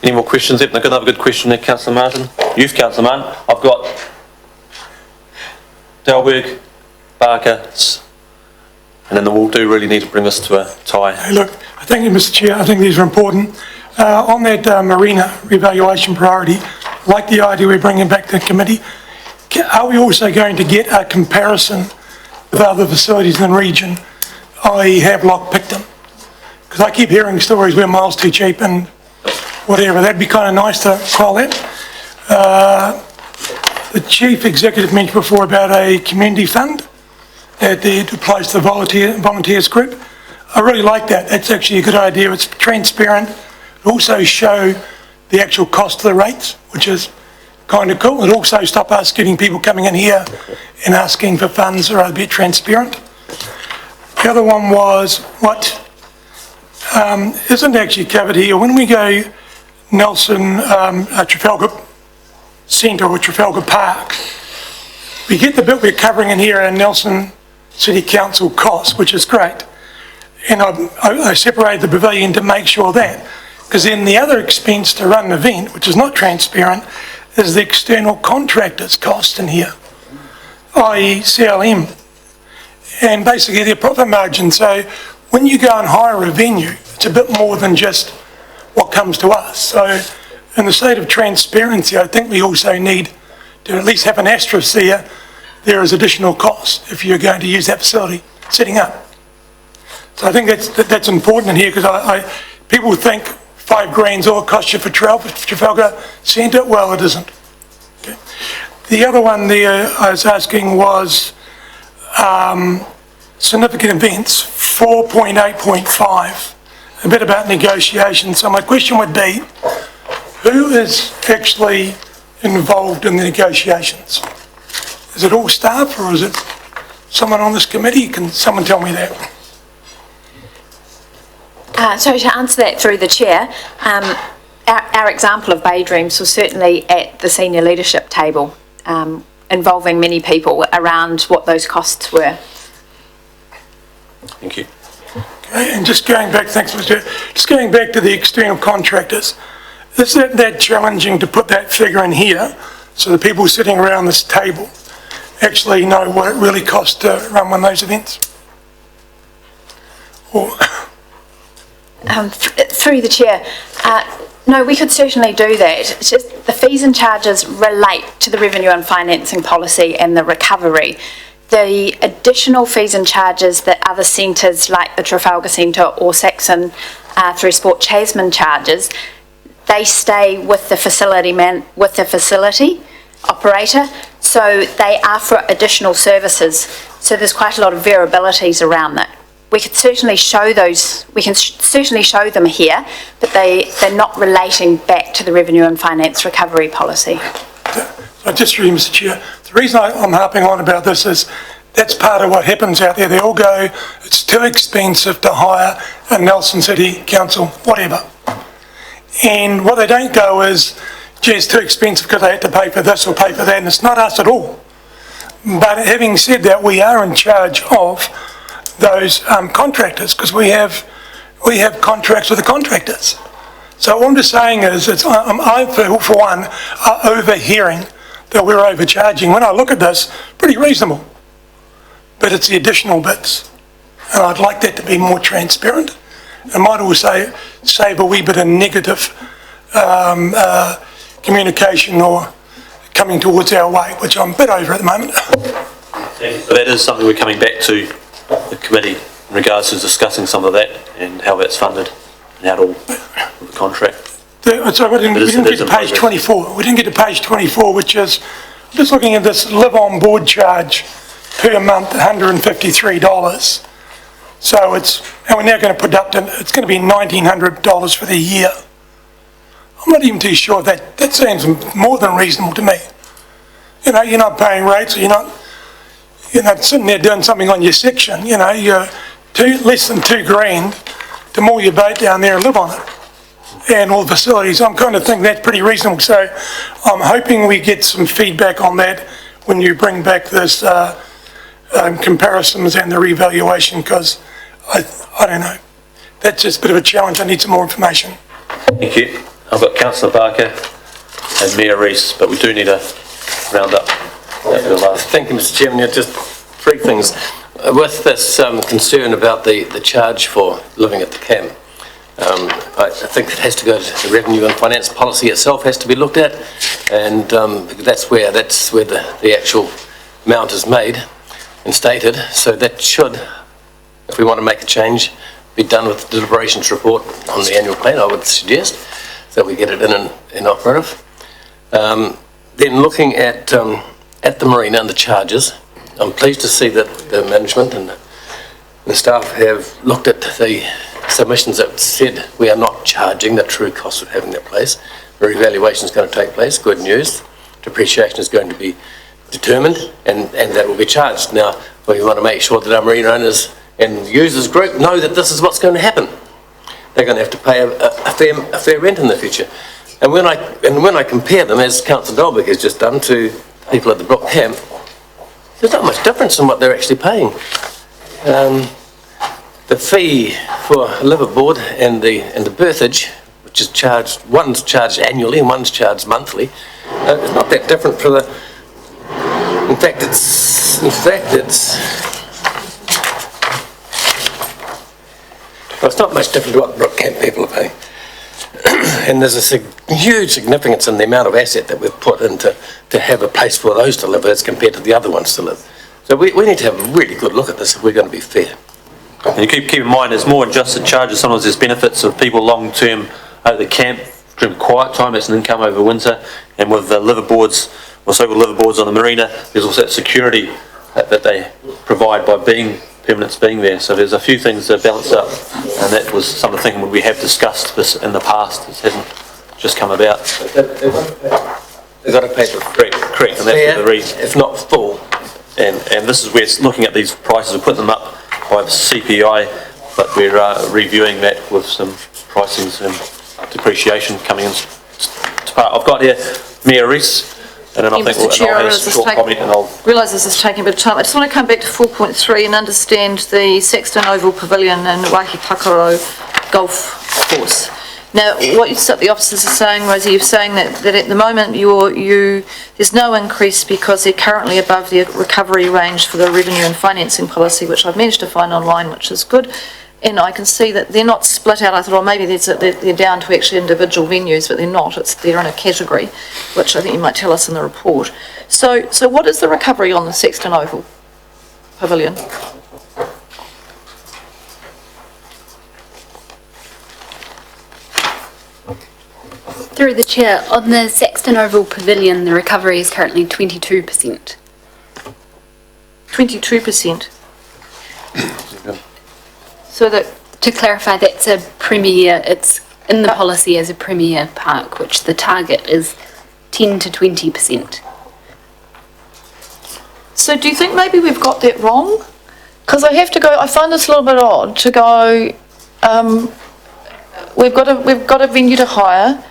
Any more questions? Yep, I've got another good question there, Councillor Martin. Youth Councillor Martin. I've got Dalberg, Barker, and then we'll do really need to bring this to a tie. Hey, look, thank you, Mr. Chair. I think these are important. On that marina revaluation priority, I like the idea we're bringing back to the committee. Are we also going to get a comparison with other facilities in the region, i.e. Havelock Picton? Because I keep hearing stories where miles too cheap and whatever. That'd be kind of nice to call it. The chief executive mentioned before about a community fund that applies to the volunteers group. I really like that. That's actually a good idea. It's transparent. It also show the actual cost of the rates, which is kind of cool. It also stop us getting people coming in here and asking for funds, or a bit transparent. The other one was what isn't actually covered here. When we go Nelson, Trafalgar Centre or Trafalgar Park, we get the bit we're covering in here in Nelson City Council costs, which is great. And I separated the pavilion to make sure that, because then the other expense to run an event, which is not transparent, is the external contractors' cost in here, i.e. CLM. And basically their profit margin. So when you go and hire a venue, it's a bit more than just what comes to us. So in the state of transparency, I think we also need to at least have an asterisk there. There is additional cost if you're going to use that facility setting up. So I think that's important in here, because people think $5,000 all it costs you for Trafalgar Centre. Well, it isn't. Okay. The other one there I was asking was significant events, 4.8.5, a bit about negotiations. So my question would be, who is actually involved in the negotiations? Is it all staff, or is it someone on this committee? Can someone tell me that? So to answer that through the chair, our example of Bay Dreams was certainly at the senior leadership table, involving many people around what those costs were. Thank you. Okay, and just going back, thanks, Mr. Chair, just going back to the external contractors, is it that challenging to put that figure in here so the people sitting around this table actually know what it really costs to run one of those events? Or Through the chair, no, we could certainly do that. It's just the fees and charges relate to the revenue and financing policy and the recovery. the additional fees and charges that other centres like the Trafalgar Centre or Saxon through Sport Tasman charges, they stay with the facility operator, so they are for additional services. So there's quite a lot of variabilities around that. We could certainly show those, we can certainly show them here, but they're not relating back to the revenue and finance recovery policy. So just through you, Mr Chair, the reason I'm harping on about this is that's part of what happens out there. They all go, it's too expensive to hire a Nelson City Council, whatever. And what they don't go is, gee, it's too expensive because they had to pay for this or pay for that, and it's not us at all. But having said that, we are in charge of those contractors, because we have contracts with the contractors. So all I'm just saying is, I, for one, are overhearing that we're overcharging. When I look at this, pretty reasonable. But it's the additional bits. And I'd like that to be more transparent. It might also save a wee bit of negative communication or coming towards our way, which I'm a bit over at the moment. So that is something we're coming back to the committee in regards to discussing some of that and how that's funded and how to with the contract. So we didn't get to page 24. We didn't get to page 24, which is, just looking at this live on board charge per month, $153. So and we're now going to put up to, it's going to be $1,900 for the year. I'm not even too sure that seems more than reasonable to me. You know, you're not paying rates, you're not sitting there doing something on your section, you know, you're less than $2,000 to moor your boat down there and live on it. And all the facilities, I'm kind of thinking that's pretty reasonable. So I'm hoping we get some feedback on that when you bring back this comparisons and the revaluation, because I don't know. That's just a bit of a challenge. I need some more information. Thank you. I've got Councillor Barker and Mayor Rees, but we do need a round up. Thank you, Mr Chairman. Just three things. With this concern about the charge for living at the camp, I think it has to go to the revenue and finance policy itself has to be looked at, and that's where the actual amount is made and stated. So that should, if we want to make a change, be done with the deliberations report on the annual plan, I would suggest, so we get it in operative. Then looking at the marina and the charges, I'm pleased to see that the management and the staff have looked at the submissions that said we are not charging the true cost of having that place. The revaluation is going to take place, good news. Depreciation is going to be determined and that will be charged. Now, we want to make sure that our marina owners and users group know that this is what's going to happen. They're going to have to pay a fair rent in the future. And when I compare them, as Councillor Dolbeck has just done, to people at the Brook Camp, there's not much difference in what they're actually paying. The fee for liveaboard and the berthage, which is charged, one's charged annually and one's charged monthly, it's not that different for the. In fact, it's not much different to what the Brook Camp people are paying. And there's a huge significance in the amount of asset that we've put into to have a place for those to live as compared to the other ones to live. So we need to have a really good look at this if we're going to be fair. And you keep in mind, there's more than just the charges. Sometimes there's benefits of people long-term at the camp during quiet time. That's an income over winter. And with the liveaboards, or so-called liveaboards on the marina, there's also that security that they provide by being permanents being there. So there's a few things that balance up, and that was some of the things we have discussed this in the past. It hasn't just come about. They've got to pay for free. Correct, and that's the reason. If not full. And this is where it's looking at these prices, we put them up by CPI, but we're reviewing that with some pricings and depreciation coming in. I've got here Mayor Rees. And then I think I'll have a short comment and I'll realise this is taking a bit of time. I just want to come back to 4.3 and understand the Saxton Oval Pavilion and Waihi Takaro Golf Course. Now, what the officers are saying, Rosie, you're saying that at the moment there's no increase because they're currently above the recovery range for the revenue and financing policy, which I've managed to find online, which is good. And I can see that they're not split out. I thought, well, maybe they're down to actually individual venues, but they're not. They're in a category, which I think you might tell us in the report. So what is the recovery on the Saxton Oval? Pavilion. Through the chair, on the Saxton Oval Pavilion, the recovery is currently 22%. 22%. So that, To clarify, that's a premier, it's in the policy as a premier park, which the target is 10 to 20%. so do you think maybe we've got that wrong? Because I have to go, I find this a little bit odd to go, we've got a venue to hire,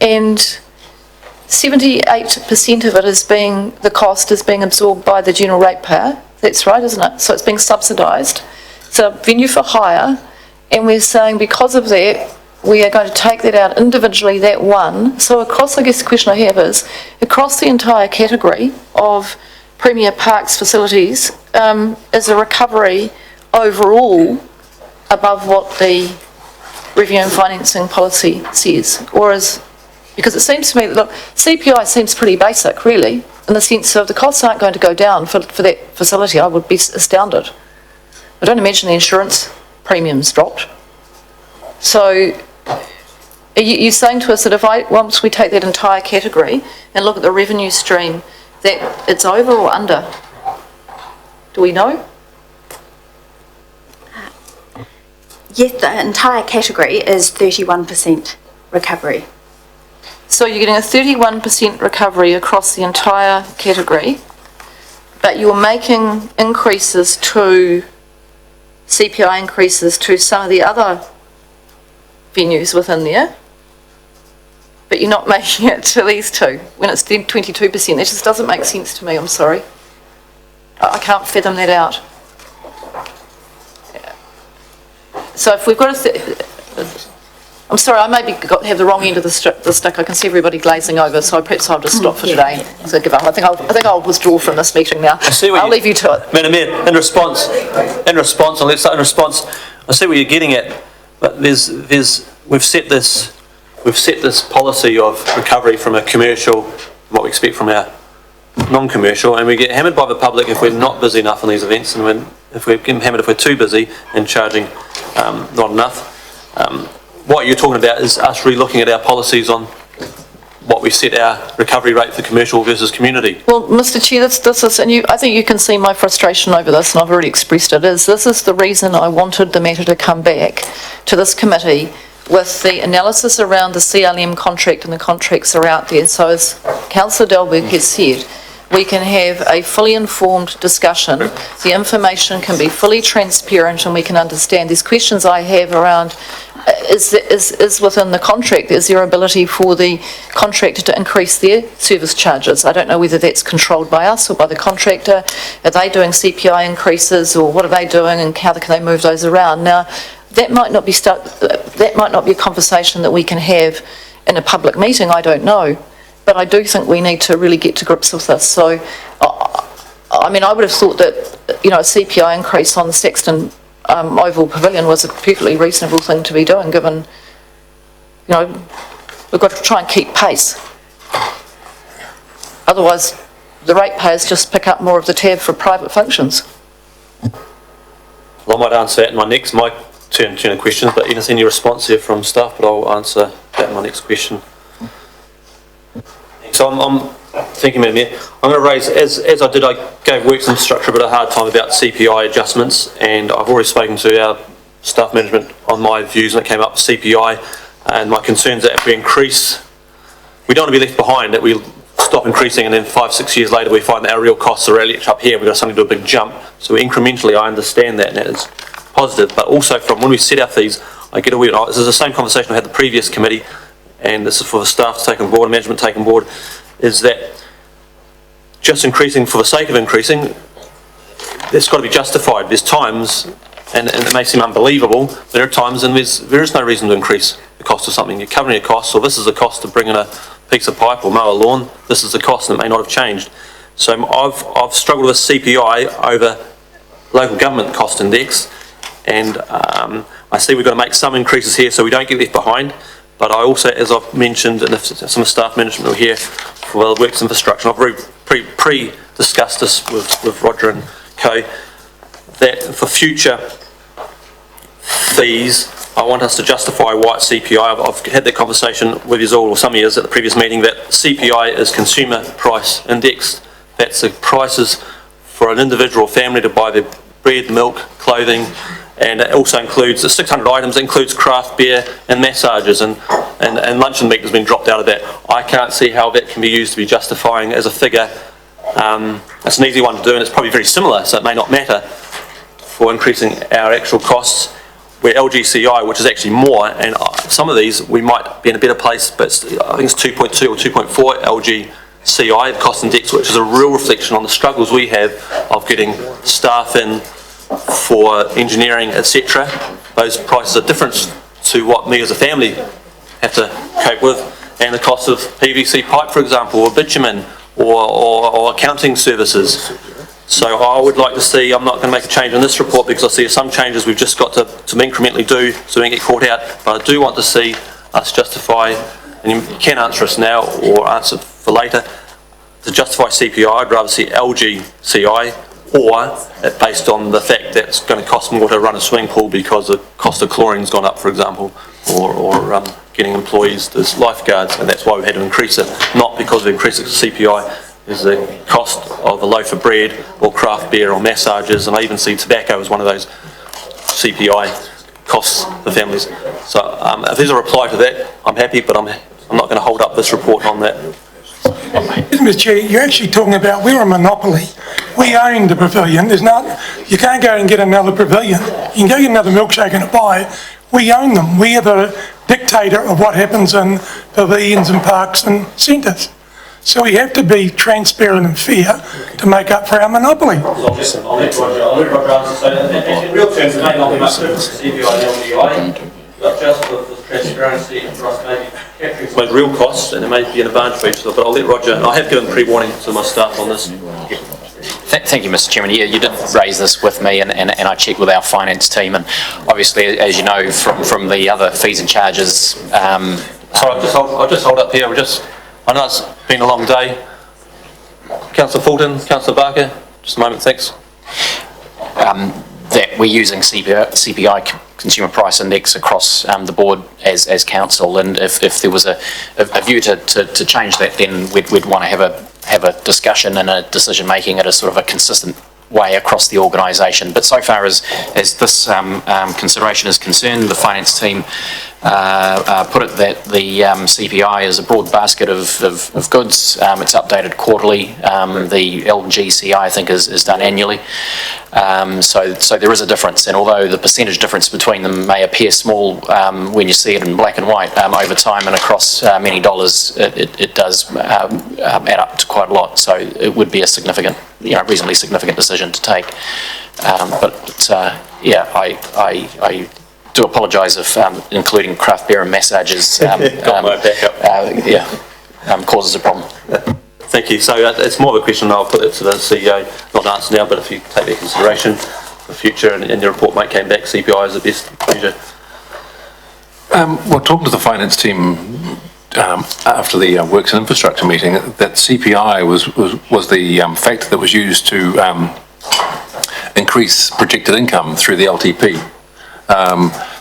and 78% of it is being, the cost is being absorbed by the general ratepayer. That's right, isn't it? So it's being subsidised. It's a venue for hire, and we're saying because of that, we are going to take that out individually, that one. So across, I guess the question I have is, across the entire category of premier parks facilities, is a recovery overall above what the revenue and financing policy says? Or is, because it seems to me, look, CPI seems pretty basic, really, in the sense of the costs aren't going to go down for that facility. I would be astounded. I don't imagine the insurance premiums dropped. So are you saying to us that if once we take that entire category and look at the revenue stream, that it's over or under? Do we know? Yes, the entire category is 31% recovery. So you're getting a 31% recovery across the entire category, but you're making increases to, CPI increases to some of the other venues within there, but you're not making it to these two when it's 22%. That just doesn't make sense to me, I'm sorry. I can't fathom that out. So if we've got I'm sorry, I maybe have the wrong end of the stick. I can see everybody glazing over, so perhaps I'll just stop for today. So give up. I think I'll withdraw from this meeting now. I'll leave you to it. Madam Mayor, in response, I see what you're getting at, but we've set this policy of recovery from a commercial, what we expect from our non-commercial, and we get hammered by the public if we're not busy enough on these events, and if we're getting hammered if we're too busy and charging not enough. What you're talking about is us re-looking at our policies on what we set our recovery rate for commercial versus community. Well, Mr. Chair, this is, and I think you can see my frustration over this, and I've already expressed it, this is the reason I wanted the matter to come back to this committee with the analysis around the CLM contract, and the contracts are out there. So as Councillor Delberg has said, we can have a fully informed discussion, the information can be fully transparent, and we can understand. These questions I have around, is within the contract, is there ability for the contractor to increase their service charges? I don't know whether that's controlled by us or by the contractor. Are they doing CPI increases, or what are they doing, and how can they move those around? Now, that might not be a conversation that we can have in a public meeting, I don't know. But I do think we need to really get to grips with this. So, I mean, I would have thought that, a CPI increase on the Saxton Oval Pavilion was a perfectly reasonable thing to be doing, given, we've got to try and keep pace. Otherwise, the ratepayers just pick up more of the tab for private functions. Well, I might answer that in my turn of questions, but you can see any response here from staff, but I'll answer that in my next question. So I'm thinking, Madam Mayor, I'm going to raise, as I did, I gave Works Infrastructure a bit of a hard time about CPI adjustments, and I've already spoken to our staff management on my views when it came up with CPI, and my concerns that if we increase, we don't want to be left behind, that we stop increasing and then 5-6 years later we find that our real costs are really up here, we've got something to do a big jump. So incrementally, I understand that, and that is positive, but also from when we set our fees, I get away, this is the same conversation I had the previous committee, and this is for the staff to take on board, management to take on board, is that just increasing for the sake of increasing, it's got to be justified. There's times, and it may seem unbelievable, there are times and there is no reason to increase the cost of something. You're covering your costs, or this is the cost to bring in a piece of pipe or mow a lawn, this is the cost, and it may not have changed. So I've struggled with CPI over local government cost index, and I see we've got to make some increases here so we don't get left behind. But I also, as I've mentioned, and if some staff management were here for the Works Infrastructure, I've pre-discussed this with Roger and co. that for future fees, I want us to justify why it's CPI. I've had that conversation with you all, or some years at the previous meeting, that CPI is consumer price indexed. That's the prices for an individual family to buy their bread, milk, clothing, and it also includes the 600 items, includes craft beer and massages, and lunch and meat has been dropped out of that. I can't see how that can be used to be justifying as a figure. It's an easy one to do, and it's probably very similar, so it may not matter for increasing our actual costs, where LGCI, which is actually more, and some of these we might be in a better place, but I think it's 2.2 or 2.4 LGCI, the cost index, which is a real reflection on the struggles we have of getting staff in for engineering, etc. Those prices are different to what me as a family have to cope with, and the cost of PVC pipe, for example, or bitumen, or accounting services. So I would like to see, I'm not going to make a change in this report because I see some changes we've just got to incrementally do so we don't get caught out, but I do want to see us justify, and you can answer us now or answer for later, to justify CPI, I'd rather see LGCI, or based on the fact that it's going to cost more to run a swimming pool because the cost of chlorine's gone up, for example, or getting employees as lifeguards, and that's why we had to increase it, not because we increased it to CPI. Is the cost of a loaf of bread or craft beer or massages, and I even see tobacco as one of those CPI costs for families. So if there's a reply to that, I'm happy, but I'm not going to hold up this report on that. Mr Chair, you're actually talking about, we're a monopoly. We own the pavilion. You can't go and get another pavilion. You can go get another milkshake and buy it. We own them. We are the dictator of what happens in pavilions and parks and centres. So we have to be transparent and fair to make up for our monopoly. I'll let Roger answer. So in real terms, it may not be much difference to CPI and LGI, but just for transparency and for us maybe capturing some of the real costs, and it may be an advantage for each other, but I'll let Roger, I have given pre-warning to my staff on this. Thank you, Mr Chairman. Yeah, you did raise this with me, and I checked with our finance team, and obviously, as you know, from the other fees and charges... Sorry, I'll just hold up here. I know it's been a long day. Councillor Fulton, Councillor Barker, just a moment, thanks. That we're using CPI, Consumer Price Index, across the board as council, and if there was a view to change that, then we'd want to have a discussion and a decision making at a sort of a consistent way across the organisation. But so far as this consideration is concerned, the finance team put it that the CPI is a broad basket of goods. It's updated quarterly. The LGCI, I think, is done annually. So there is a difference, and although the percentage difference between them may appear small when you see it in black and white, over time and across many dollars, it does add up to quite a lot. So it would be a significant, reasonably significant decision to take. Yeah, I do apologise if including craft beer and massages causes a problem. Thank you. So it's more of a question, I'll put it to the CEO, not answer now, but if you take that into consideration for the future and your report might came back, CPI is the best measure. Well, talking to the finance team after the Works and Infrastructure meeting, that CPI was the factor that was used to increase projected income through the LTP.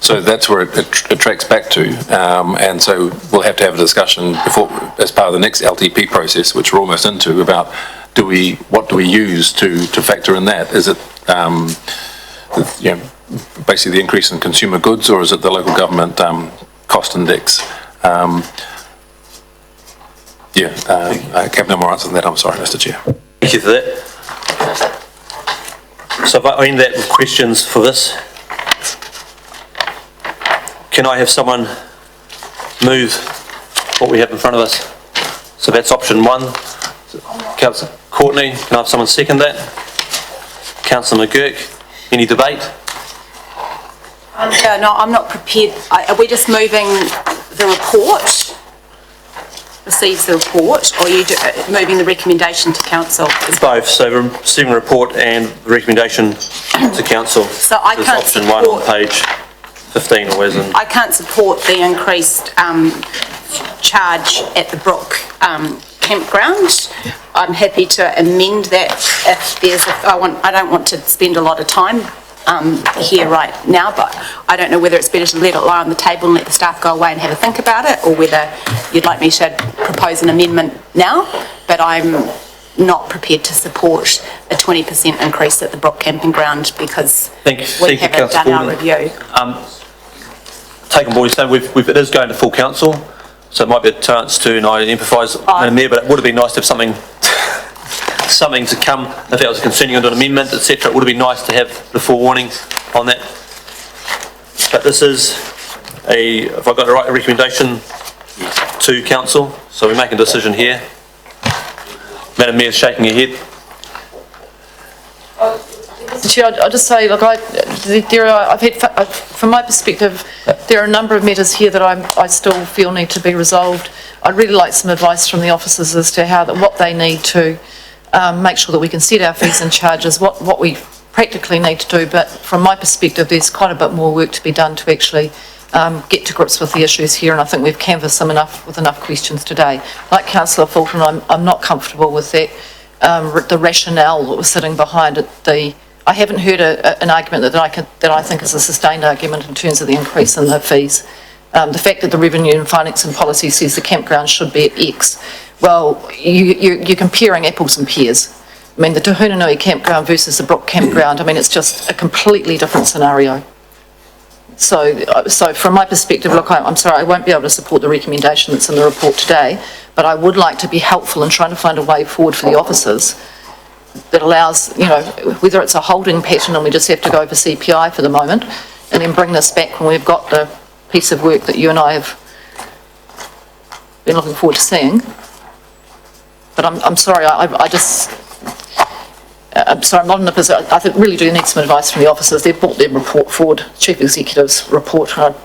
So that's where it tracks back to, and so we'll have to have a discussion as part of the next LTP process, which we're almost into, about what do we use to factor in that? Is it basically the increase in consumer goods, or is it the local government cost index? I have no more answer than that. I'm sorry, Mr. Chair. Thank you for that. So if I end that with questions for this. Can I have someone move what we have in front of us? So that's option 1. Councillor Courtney, can I have someone second that? Councillor McGurk, any debate? No, I'm not prepared. Are we just moving the report? Receives the report, or are you moving the recommendation to council? It's both. So we're receiving the report and the recommendation to council. So I can't option 1 on page 15 or as in. I can't support the increased charge at the Brook campground. I'm happy to amend that if there's, I don't want to spend a lot of time here right now, but I don't know whether it's better to let it lie on the table and let the staff go away and have a think about it, or whether you'd like me to propose an amendment now, but I'm not prepared to support a 20% increase at the Brook Camping Ground because we haven't done our review. Take on board, so it is going to full council, so it might be a chance to, and I empathise, Madam Mayor, but it would have been nice to have something to come, if that was concerning on an amendment, etc. It would have been nice to have the forewarning on that. But this is if I got the right recommendation to council, so we make a decision here. Madam Mayor's shaking her head. Chair, I'll just say, look, from my perspective, there are a number of matters here that I still feel need to be resolved. I'd really like some advice from the officers as to what they need to make sure that we can set our fees and charges, what we practically need to do. But from my perspective, there's quite a bit more work to be done to actually get to grips with the issues here, and I think we've canvassed them with enough questions today. Like Councillor Fulton, I'm not comfortable with that, the rationale that was sitting behind it. I haven't heard an argument that I think is a sustained argument in terms of the increase in the fees. The fact that the Revenue and Finance and Policy says the campground should be at X, well, you're comparing apples and pears. I mean, the Tuhunanui campground versus the Brook campground, I mean, it's just a completely different scenario. So from my perspective, look, I'm sorry, I won't be able to support the recommendation that's in the report today, but I would like to be helpful in trying to find a way forward for the officers that allows, whether it's a holding pattern and we just have to go for CPI for the moment, and then bring this back when we've got the piece of work that you and I have been looking forward to seeing. But I'm sorry, I'm sorry, I'm not in a position. I really do need some advice from the officers. They've brought their report forward, Chief Executive's report. I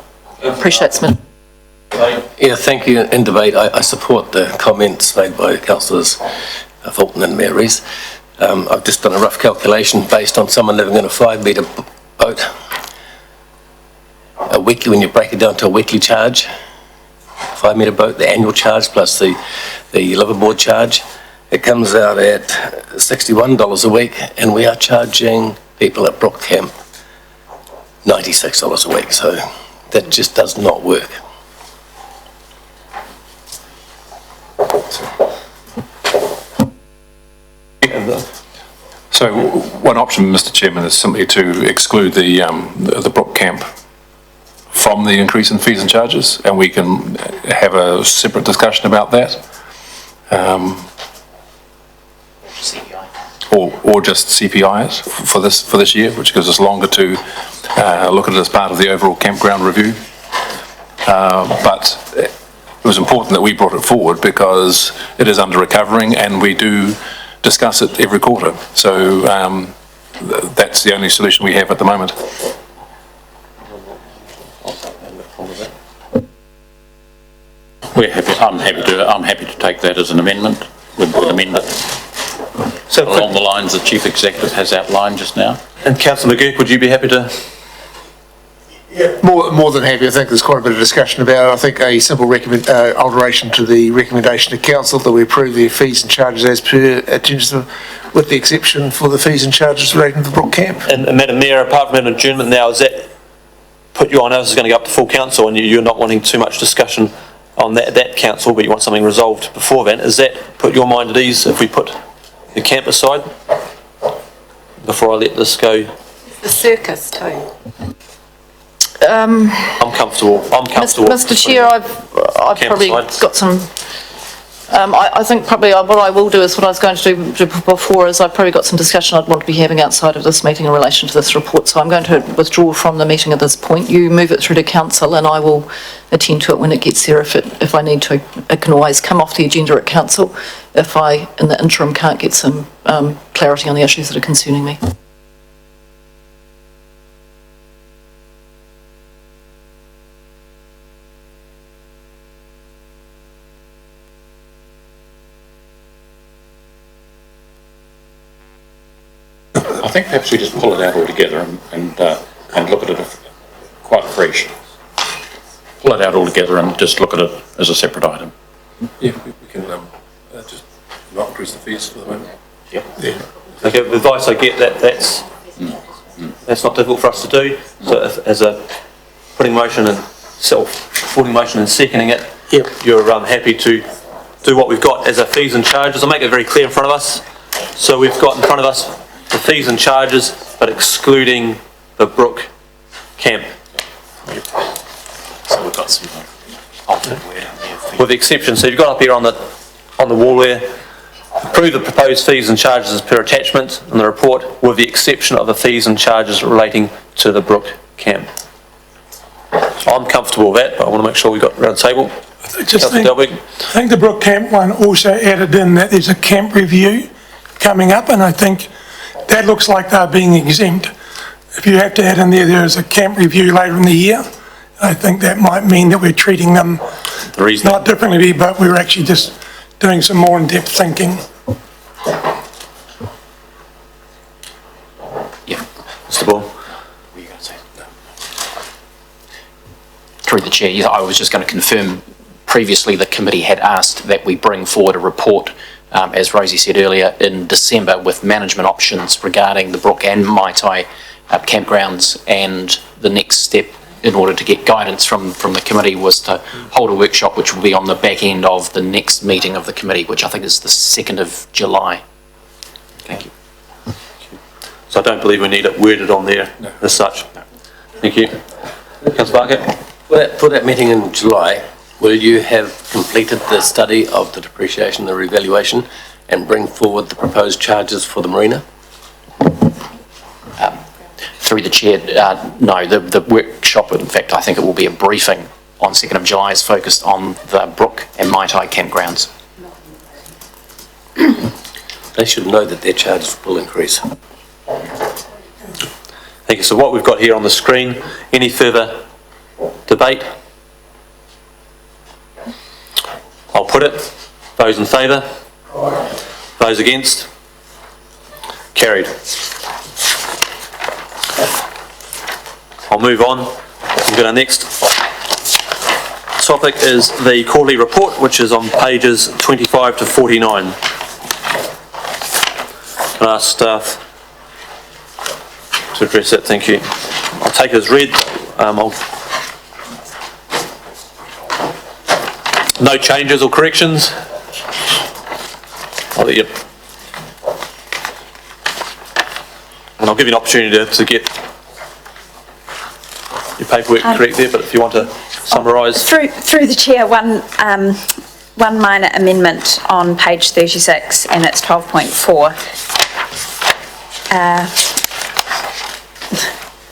appreciate some. Yeah, thank you. In debate, I support the comments made by Councillors Fulton and Mayor Rees. I've just done a rough calculation based on someone living in a 5-metre boat. A weekly, when you break it down to a weekly charge, 5-metre boat, the annual charge plus the liveaboard charge, it comes out at $61 a week, and we are charging people at Brook Camp $96 a week, so that just does not work. So one option, Mr. Chairman, is simply to exclude the Brook Camp from the increase in fees and charges, and we can have a separate discussion about that. Or just CPI it for this year, which gives us longer to look at it as part of the overall campground review. But it was important that we brought it forward because it is under recovering, and we do discuss it every quarter. So that's the only solution we have at the moment. I'm happy to take that as an amendment. We'd amend it along the lines the Chief Executive has outlined just now. And Councillor McGurk, would you be happy to? Yeah, more than happy. I think there's quite a bit of discussion about it. I think a simple alteration to the recommendation to council that we approve the fees and charges as per attention, with the exception for the fees and charges relating to the Brook Camp. And Madam Mayor, apart from an adjournment now, does that put you on as is going to go up to full council, and you're not wanting too much discussion on that council, but you want something resolved before then? Does that put your mind at ease if we put the camp aside before I let this go? The circus too. I'm comfortable. Mr. Chair, I've probably got some. I think probably what I will do is what I was going to do before is I've probably got some discussion I'd want to be having outside of this meeting in relation to this report. So I'm going to withdraw from the meeting at this point. You move it through to council, and I will attend to it when it gets there if I need to. It can always come off the agenda at council if I, in the interim, can't get some clarity on the issues that are concerning me. I think perhaps we just pull it out altogether and look at it quite fresh. Pull it out altogether and just look at it as a separate item. Yeah, we can just not increase the fees for the moment. Okay, the advice I get that's not difficult for us to do. So if, as a putting motion and putting motion and seconding it, you're happy to do what we've got as our fees and charges. I'll make it very clear in front of us. So we've got in front of us the fees and charges, but excluding the Brook Camp. So we've got some alternate wording there. With the exception, so you've got up here on the wall there, approve the proposed fees and charges as per attachment in the report, with the exception of the fees and charges relating to the Brook Camp. I'm comfortable with that, but I want to make sure we got around the table. I think the Brook Camp one also added in that there's a camp review coming up, and I think that looks like they're being exempt. If you have to add in there is a camp review later in the year, I think that might mean that we're treating them not differently, but we're actually just doing some more in-depth thinking. Yeah. Mr. Ball. What were you going to say? Through the chair, I was just going to confirm, previously the committee had asked that we bring forward a report, as Rosie said earlier, in December with management options regarding the Brook and Maitai campgrounds, and the next step in order to get guidance from the committee was to hold a workshop which will be on the back end of the next meeting of the committee, which I think is the 2nd of July. Thank you. So I don't believe we need it worded on there as such. Thank you. Councillor Barker. For that meeting in July, will you have completed the study of the depreciation, the revaluation, and bring forward the proposed charges for the marina? Through the chair, no, the workshop, in fact, I think it will be a briefing on 2nd of July, is focused on the Brook and Maitai campgrounds. They should know that their charges will increase. Thank you. So what we've got here on the screen, any further debate? I'll put it. Those in favour? Those against? Carried. I'll move on. We've got our next topic is the quarterly report, which is on pages 25 to 49. Can I ask staff to address that? Thank you. I'll take it as read. No changes or corrections. I'll let you. And I'll give you an opportunity to get your paperwork correct there, but if you want to summarise. Through the chair, one minor amendment on page 36, and it's 12.4.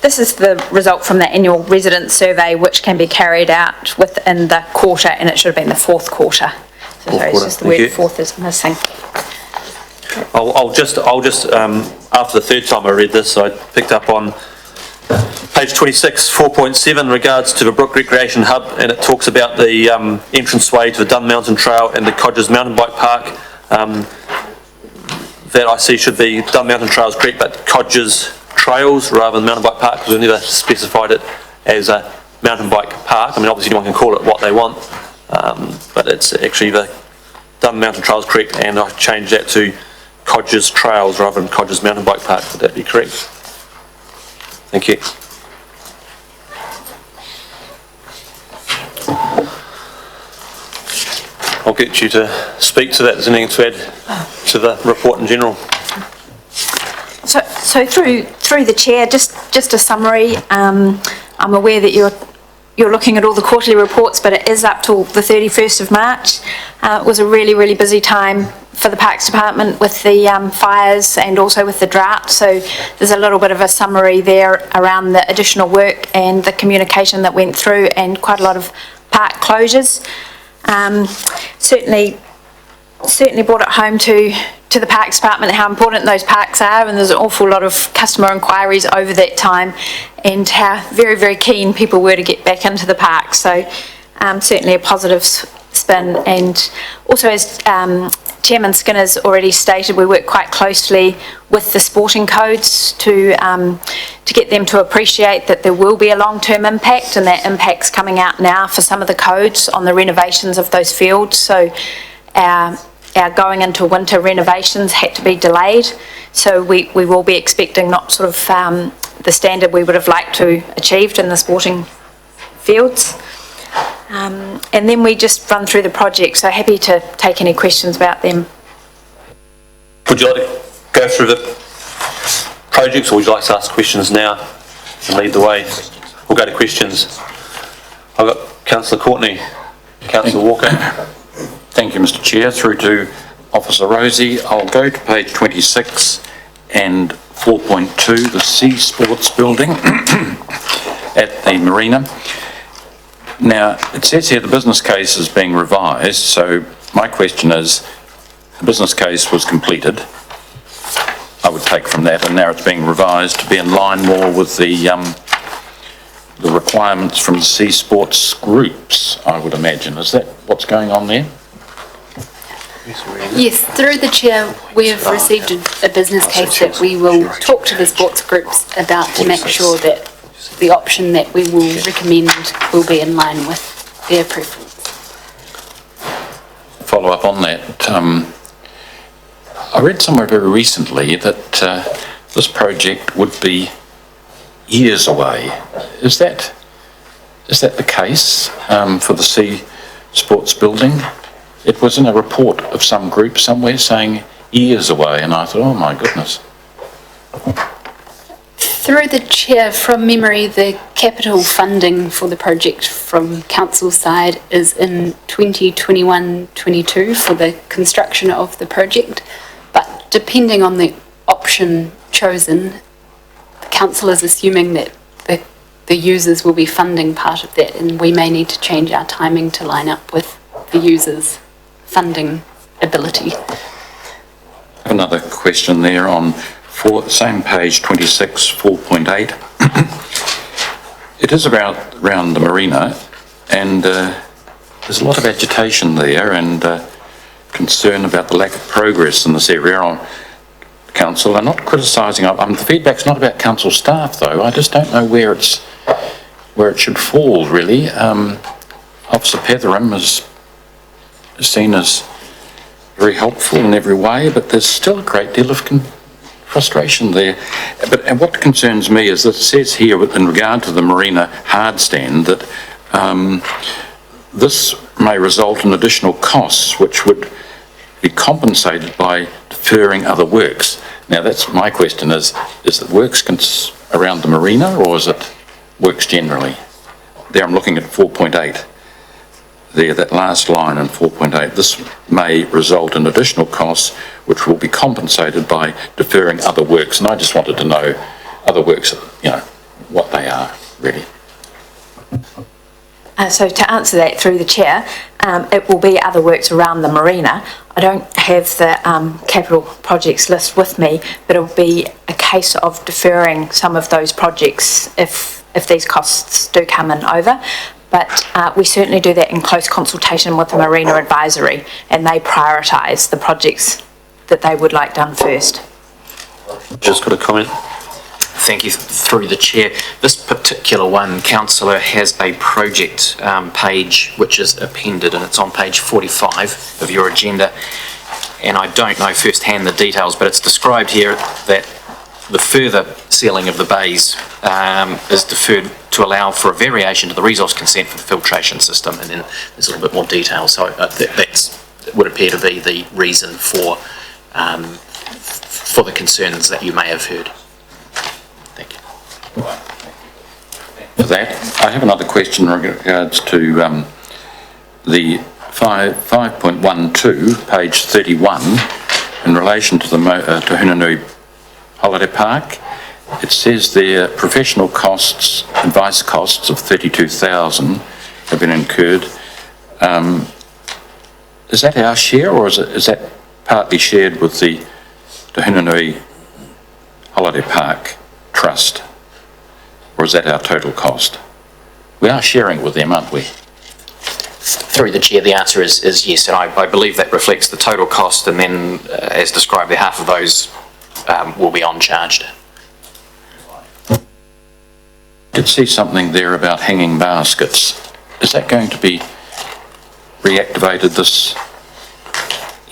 This is the result from the annual resident survey, which can be carried out within the quarter, and it should have been the fourth quarter. So sorry, it's just the word fourth is missing. I'll just after the third time I read this, I picked up on page 26, 4.7, regards to the Brook Recreation Hub, and it talks about the entranceway to the Dun Mountain Trail and the Codgers Mountain Bike Park. That I see should be Dun Mountain Trails correct, but Codgers Trails rather than Mountain Bike Park, because we've never specified it as a mountain bike park. I mean, obviously anyone can call it what they want, but it's actually the Dun Mountain Trails correct, and I changed that to Codgers Trails rather than Codgers Mountain Bike Park. Would that be correct? Thank you. I'll get you to speak to that. There's anything to add to the report in general? So through the chair, just a summary. I'm aware that you're looking at all the quarterly reports, but it is up till the 31st of March. It was a really, really busy time for the Parks Department with the fires and also with the drought. So there's a little bit of a summary there around the additional work and the communication that went through, and quite a lot of park closures. Certainly brought it home to the Parks Department how important those parks are, and there's an awful lot of customer inquiries over that time, and how very, very keen people were to get back into the park. So certainly a positive spin. And also, as Chairman Skinner's already stated, we work quite closely with the sporting codes to get them to appreciate that there will be a long-term impact, and that impact's coming out now for some of the codes on the renovations of those fields. So our our going into winter renovations had to be delayed. So we will be expecting not sort of the standard we would have liked to achieved in the sporting fields. And then we just run through the project, so happy to take any questions about them. Would you like to go through the projects, or would you like to ask questions now and lead the way? We'll go to questions. I've got Councillor Courtney, Councillor Walker. Thank you, Mr Chair. Through to Officer Rosie. I'll go to page 26 and 4.2, the Sea Sports Building at the Marina. Now, it says here the business case is being revised, so my question is, the business case was completed, I would take from that, and now it's being revised to be in line more with the requirements from the sea sports groups, I would imagine. Is that what's going on there? Yes, through the chair, we have received a business case that we will talk to the sports groups about to make sure that the option that we will recommend will be in line with their preference. Follow up on that. I read somewhere very recently that this project would be years away. Is that the case for the Sea Sports Building? It was in a report of some group somewhere saying years away, and I thought, oh my goodness. Through the chair, from memory, the capital funding for the project from council's side is in 2021-22 for the construction of the project, but depending on the option chosen, the council is assuming that the users will be funding part of that, and we may need to change our timing to line up with the users' funding ability. Another question there on same page 26, 4.8. It is around the marina, and there's a lot of agitation there and concern about the lack of progress in this area. Council, I'm not criticising, the feedback's not about council staff though. I just don't know where it should fall really. Officer Petheram is seen as very helpful in every way, but there's still a great deal of frustration there. And what concerns me is that it says here in regard to the marina hard stand that this may result in additional costs which would be compensated by deferring other works. Now that's my question, is it works around the marina or is it works generally? There I'm looking at 4.8. There, that last line in 4.8, this may result in additional costs which will be compensated by deferring other works. And I just wanted to know other works, what they are really. So to answer that through the chair, it will be other works around the marina. I don't have the capital projects list with me, but it will be a case of deferring some of those projects if these costs do come in over. But we certainly do that in close consultation with the Marina Advisory, and they prioritise the projects that they would like done first. Just got a comment. Thank you. Through the chair, this particular one, councillor, has a project page which is appended, and it's on page 45 of your agenda. And I don't know firsthand the details, but it's described here that the further sealing of the bays is deferred to allow for a variation to the resource consent for the filtration system, and then there's a little bit more detail. So that would appear to be the reason for the concerns that you may have heard. Thank you. For that, I have another question in regards to the 5.12, page 31, in relation to the Te Hunanui Holiday Park. It says there professional costs, advice costs of 32,000 have been incurred. Is that our share, or is that partly shared with the Te Hunanui Holiday Park Trust, or is that our total cost? We are sharing with them, aren't we? Through the chair, the answer is yes, and I believe that reflects the total cost, and then as described, half of those will be on-charged. I did see something there about hanging baskets. Is that going to be reactivated this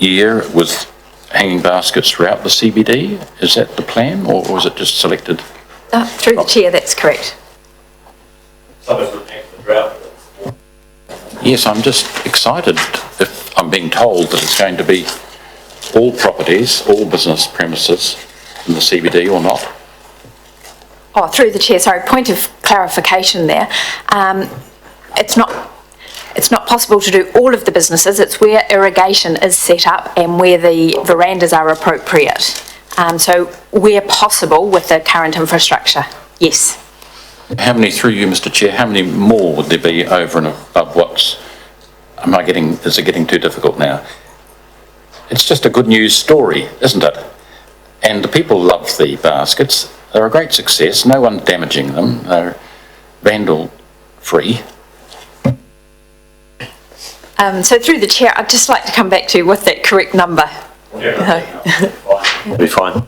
year with hanging baskets throughout the CBD? Is that the plan, or was it just selected? Through the chair, that's correct. Yes, I'm just excited if I'm being told that it's going to be all properties, all business premises in the CBD or not. Oh, through the chair, sorry, point of clarification there. It's not possible to do all of the businesses. It's where irrigation is set up and where the verandas are appropriate. So where possible with the current infrastructure, yes. How many, through you, Mr. Chair, how many more would there be over and above what's, is it getting too difficult now? It's just a good news story, isn't it? And the people love the baskets. They're a great success. No one's damaging them. They're vandal-free. So through the chair, I'd just like to come back to you with that correct number. It'll be fine.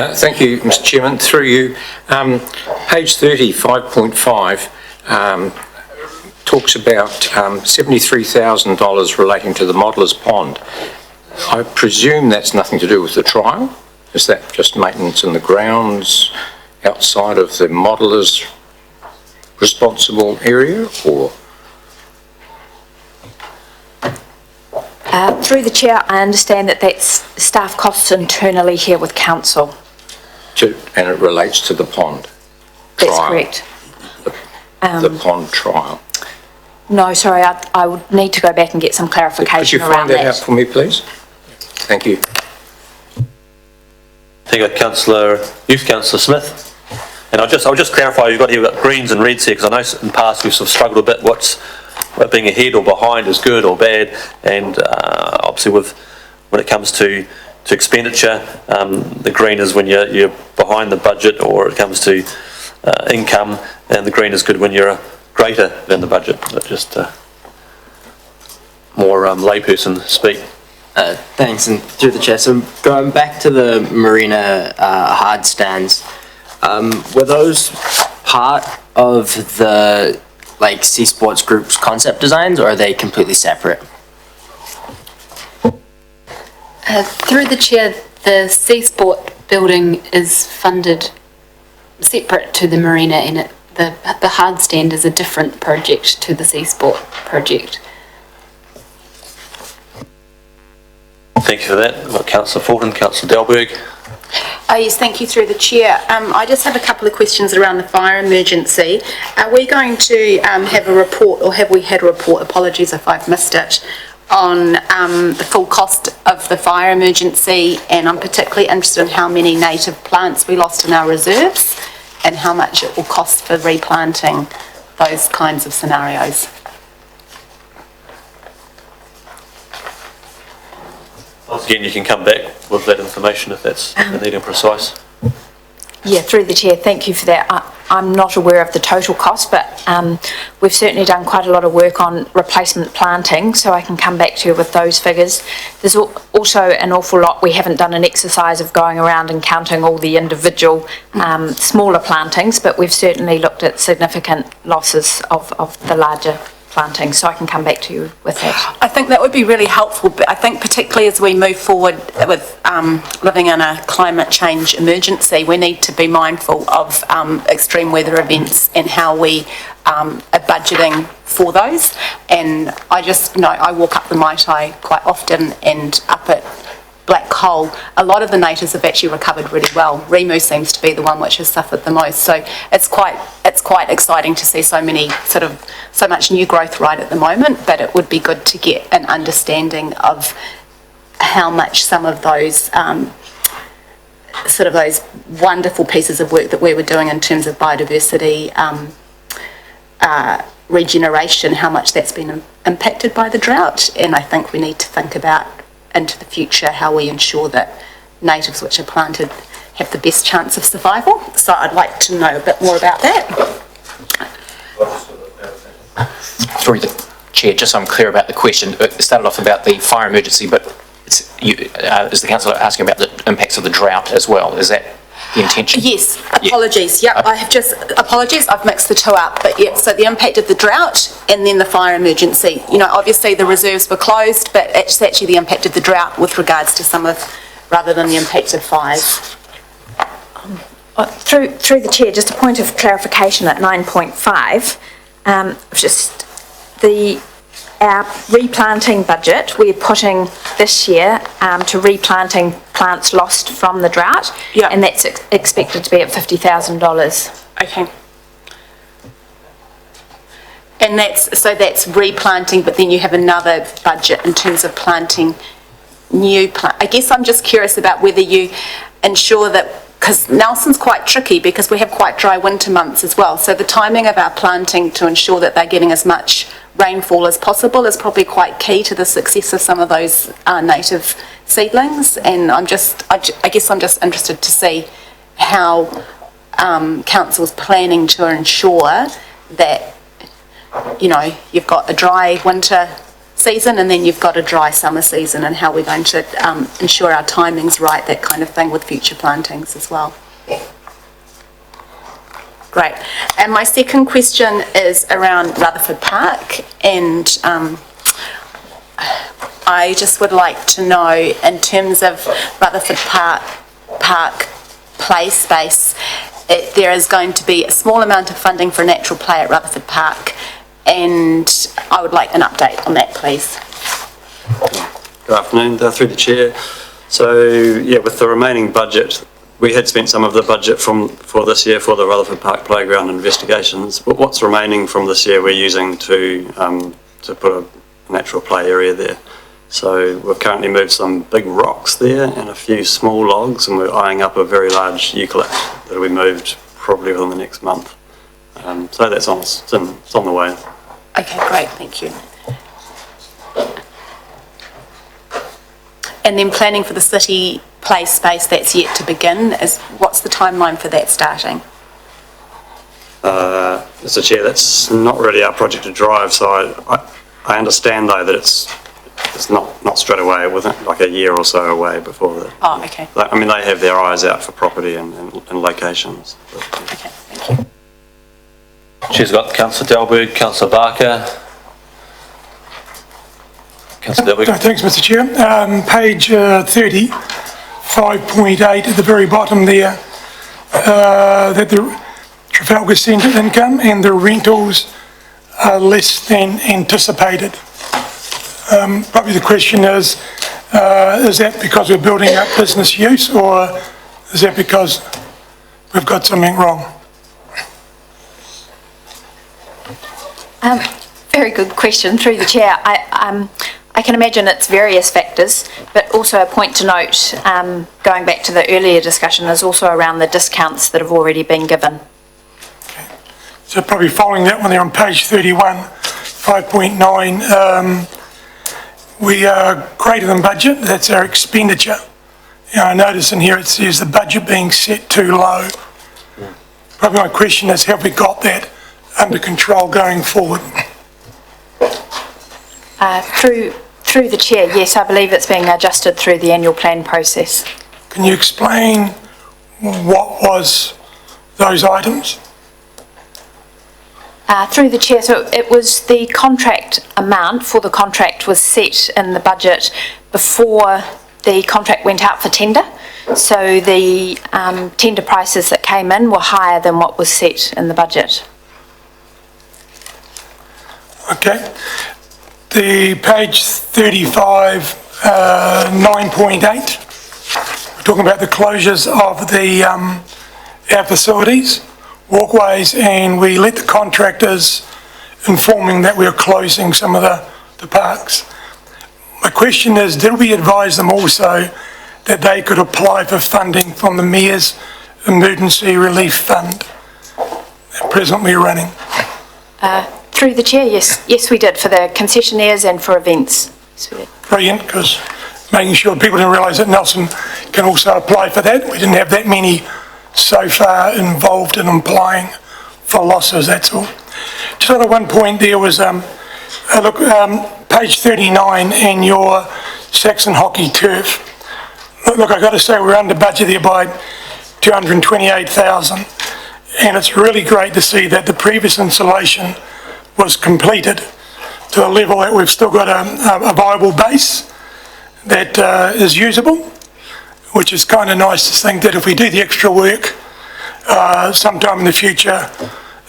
Thank you, Mr. Chairman. Through you, page 30, 5.5, talks about $73,000 relating to the Modeller's Pond. I presume that's nothing to do with the trial? Is that just maintenance in the grounds outside of the modeller's responsible area, or? Through the chair, I understand that that's staff costs internally here with council. And it relates to the pond That's trial? correct. The pond trial. No, sorry, I would need to go back and get some Could clarification you around find that out that. for me, please? Thank you. Thank you, Youth Councillor Smith. And I'll just clarify, you've got greens and reds here, because I know in the past we've sort of struggled a bit, what being ahead or behind is good or bad, and obviously when it comes to expenditure, the green is when you're behind the budget, or it comes to income, and the green is good when you're greater than the budget. But just more layperson speak. Thanks, and through the chair. So going back to the marina hard stands, were those part of the Sea Sports Group's concept designs, or are they completely separate? Through the chair, the Sea Sport building is funded separate to the marina, and the hard stand is a different project to the Sea Sport project. Thank you for that. We've got Councillor Fulton, Councillor Delberg. Yes, thank you through the chair. I just have a couple of questions around the fire emergency. Are we going to have a report, or have we had a report, apologies if I've missed it, on the full cost of the fire emergency? And I'm particularly interested in how many native plants we lost in our reserves and how much it will cost for replanting those kinds of scenarios. Once again, you can come back with that information if that's needed and precise. Yeah, through the chair, thank you for that. I'm not aware of the total cost, but we've certainly done quite a lot of work on replacement planting, so I can come back to you with those figures. There's also an awful lot, we haven't done an exercise of going around and counting all the individual smaller plantings, but we've certainly looked at significant losses of the larger planting, so I can come back to you with that. I think that would be really helpful, but I think particularly as we move forward with living in a climate change emergency, we need to be mindful of extreme weather events and how we are budgeting for those. And I just know, I walk up the Maitai quite often, and up at Black Hole, a lot of the natives have actually recovered really well. Rimu seems to be the one which has suffered the most. So it's quite exciting to see so much new growth right at the moment, but it would be good to get an understanding of how much some of those those wonderful pieces of work that we were doing in terms of biodiversity regeneration, how much that's been impacted by the drought. And I think we need to think about into the future how we ensure that natives which are planted have the best chance of survival. So I'd like to know a bit more about that. Through the chair, just so I'm clear about the question, it started off about the fire emergency, but is the councillor asking about the impacts of the drought as well? Is that the intention? Yes, apologies, yep, apologies, I've mixed the two up, but yeah, so the impact of the drought and then the fire emergency. You know, obviously the reserves were closed, but it's actually the impact of the drought with regards to some of, rather than the impact of fires. Through the chair, just a point of clarification at 9.5, our replanting budget, we're putting this year to replanting plants lost from the drought. Yeah. And that's expected to be at $50,000. Okay. And that's replanting, but then you have another budget in terms of planting new plant. I guess I'm just curious about whether you ensure that, because Nelson's quite tricky because we have quite dry winter months as well. So the timing of our planting to ensure that they're getting as much rainfall as possible is probably quite key to the success of some of those native seedlings. And I guess I'm just interested to see how council's planning to ensure that, you know, you've got a dry winter season and then you've got a dry summer season, and how we're going to ensure our timing's right, that kind of thing, with future plantings as well. Great. And my second question is around Rutherford Park, and I just would like to know, in terms of Rutherford Park play space, there is going to be a small amount of funding for natural play at Rutherford Park, and I would like an update on that, please. Good afternoon, through the chair. So, yeah, with the remaining budget, we had spent some of the budget for this year for the Rutherford Park Playground investigations, but what's remaining from this year we're using to put a natural play area there. So we've currently moved some big rocks there and a few small logs, and we're eyeing up a very large eucalypt that will be moved probably within the next month. So that's on, it's on the way. Okay, great, thank you. And then planning for the city play space that's yet to begin, what's the timeline for that starting? Mr. Chair, that's not really our project to drive, so I understand though that it's not straight away, within like a year or so away before that. Oh, okay. I mean, they have their eyes out for property and locations. Okay, thank you. Chair's got Councillor Delberg, Councillor Barker. Councillor Delberg. Thanks, Mr. Chair. Page 30, 5.8 at the very bottom there, that the Trafalgar Centre income and the rentals are less than anticipated. Probably the question is that because we're building up business use, or is that because we've got something wrong? Very good question, through the chair. I can imagine it's various factors, but also a point to note, going back to the earlier discussion, is also around the discounts that have already been given. Okay. So probably following that one there on page 31, 5.9, we are greater than budget, that's our expenditure. I notice in here it says the budget being set too low. Probably my question is, have we got that under control going forward? Through the chair, yes, I believe it's being adjusted through the annual plan process. Can you explain what was those items? Through the chair, so it was the contract amount for the contract was set in the budget before the contract went out for tender. So the tender prices that came in were higher than what was set in the budget. Okay. The page 35, 9.8, we're talking about the closures of the our facilities, walkways, and we let the contractors informing that we're closing some of the parks. My question is, did we advise them also that they could apply for funding from the Mayor's Emergency Relief Fund that presently we're running? Through the chair, yes we did, for the concessionaires and for events. Brilliant, because making sure people didn't realise that Nelson can also apply for that. We didn't have that many so far involved in applying for losses, that's all. Just on one point there was, page 39 and your Saxon hockey turf. Look, I've got to say we're under budget there by 228,000. And it's really great to see that the previous installation was completed to a level that we've still got a viable base that is usable, which is kind of nice to think that if we do the extra work sometime in the future,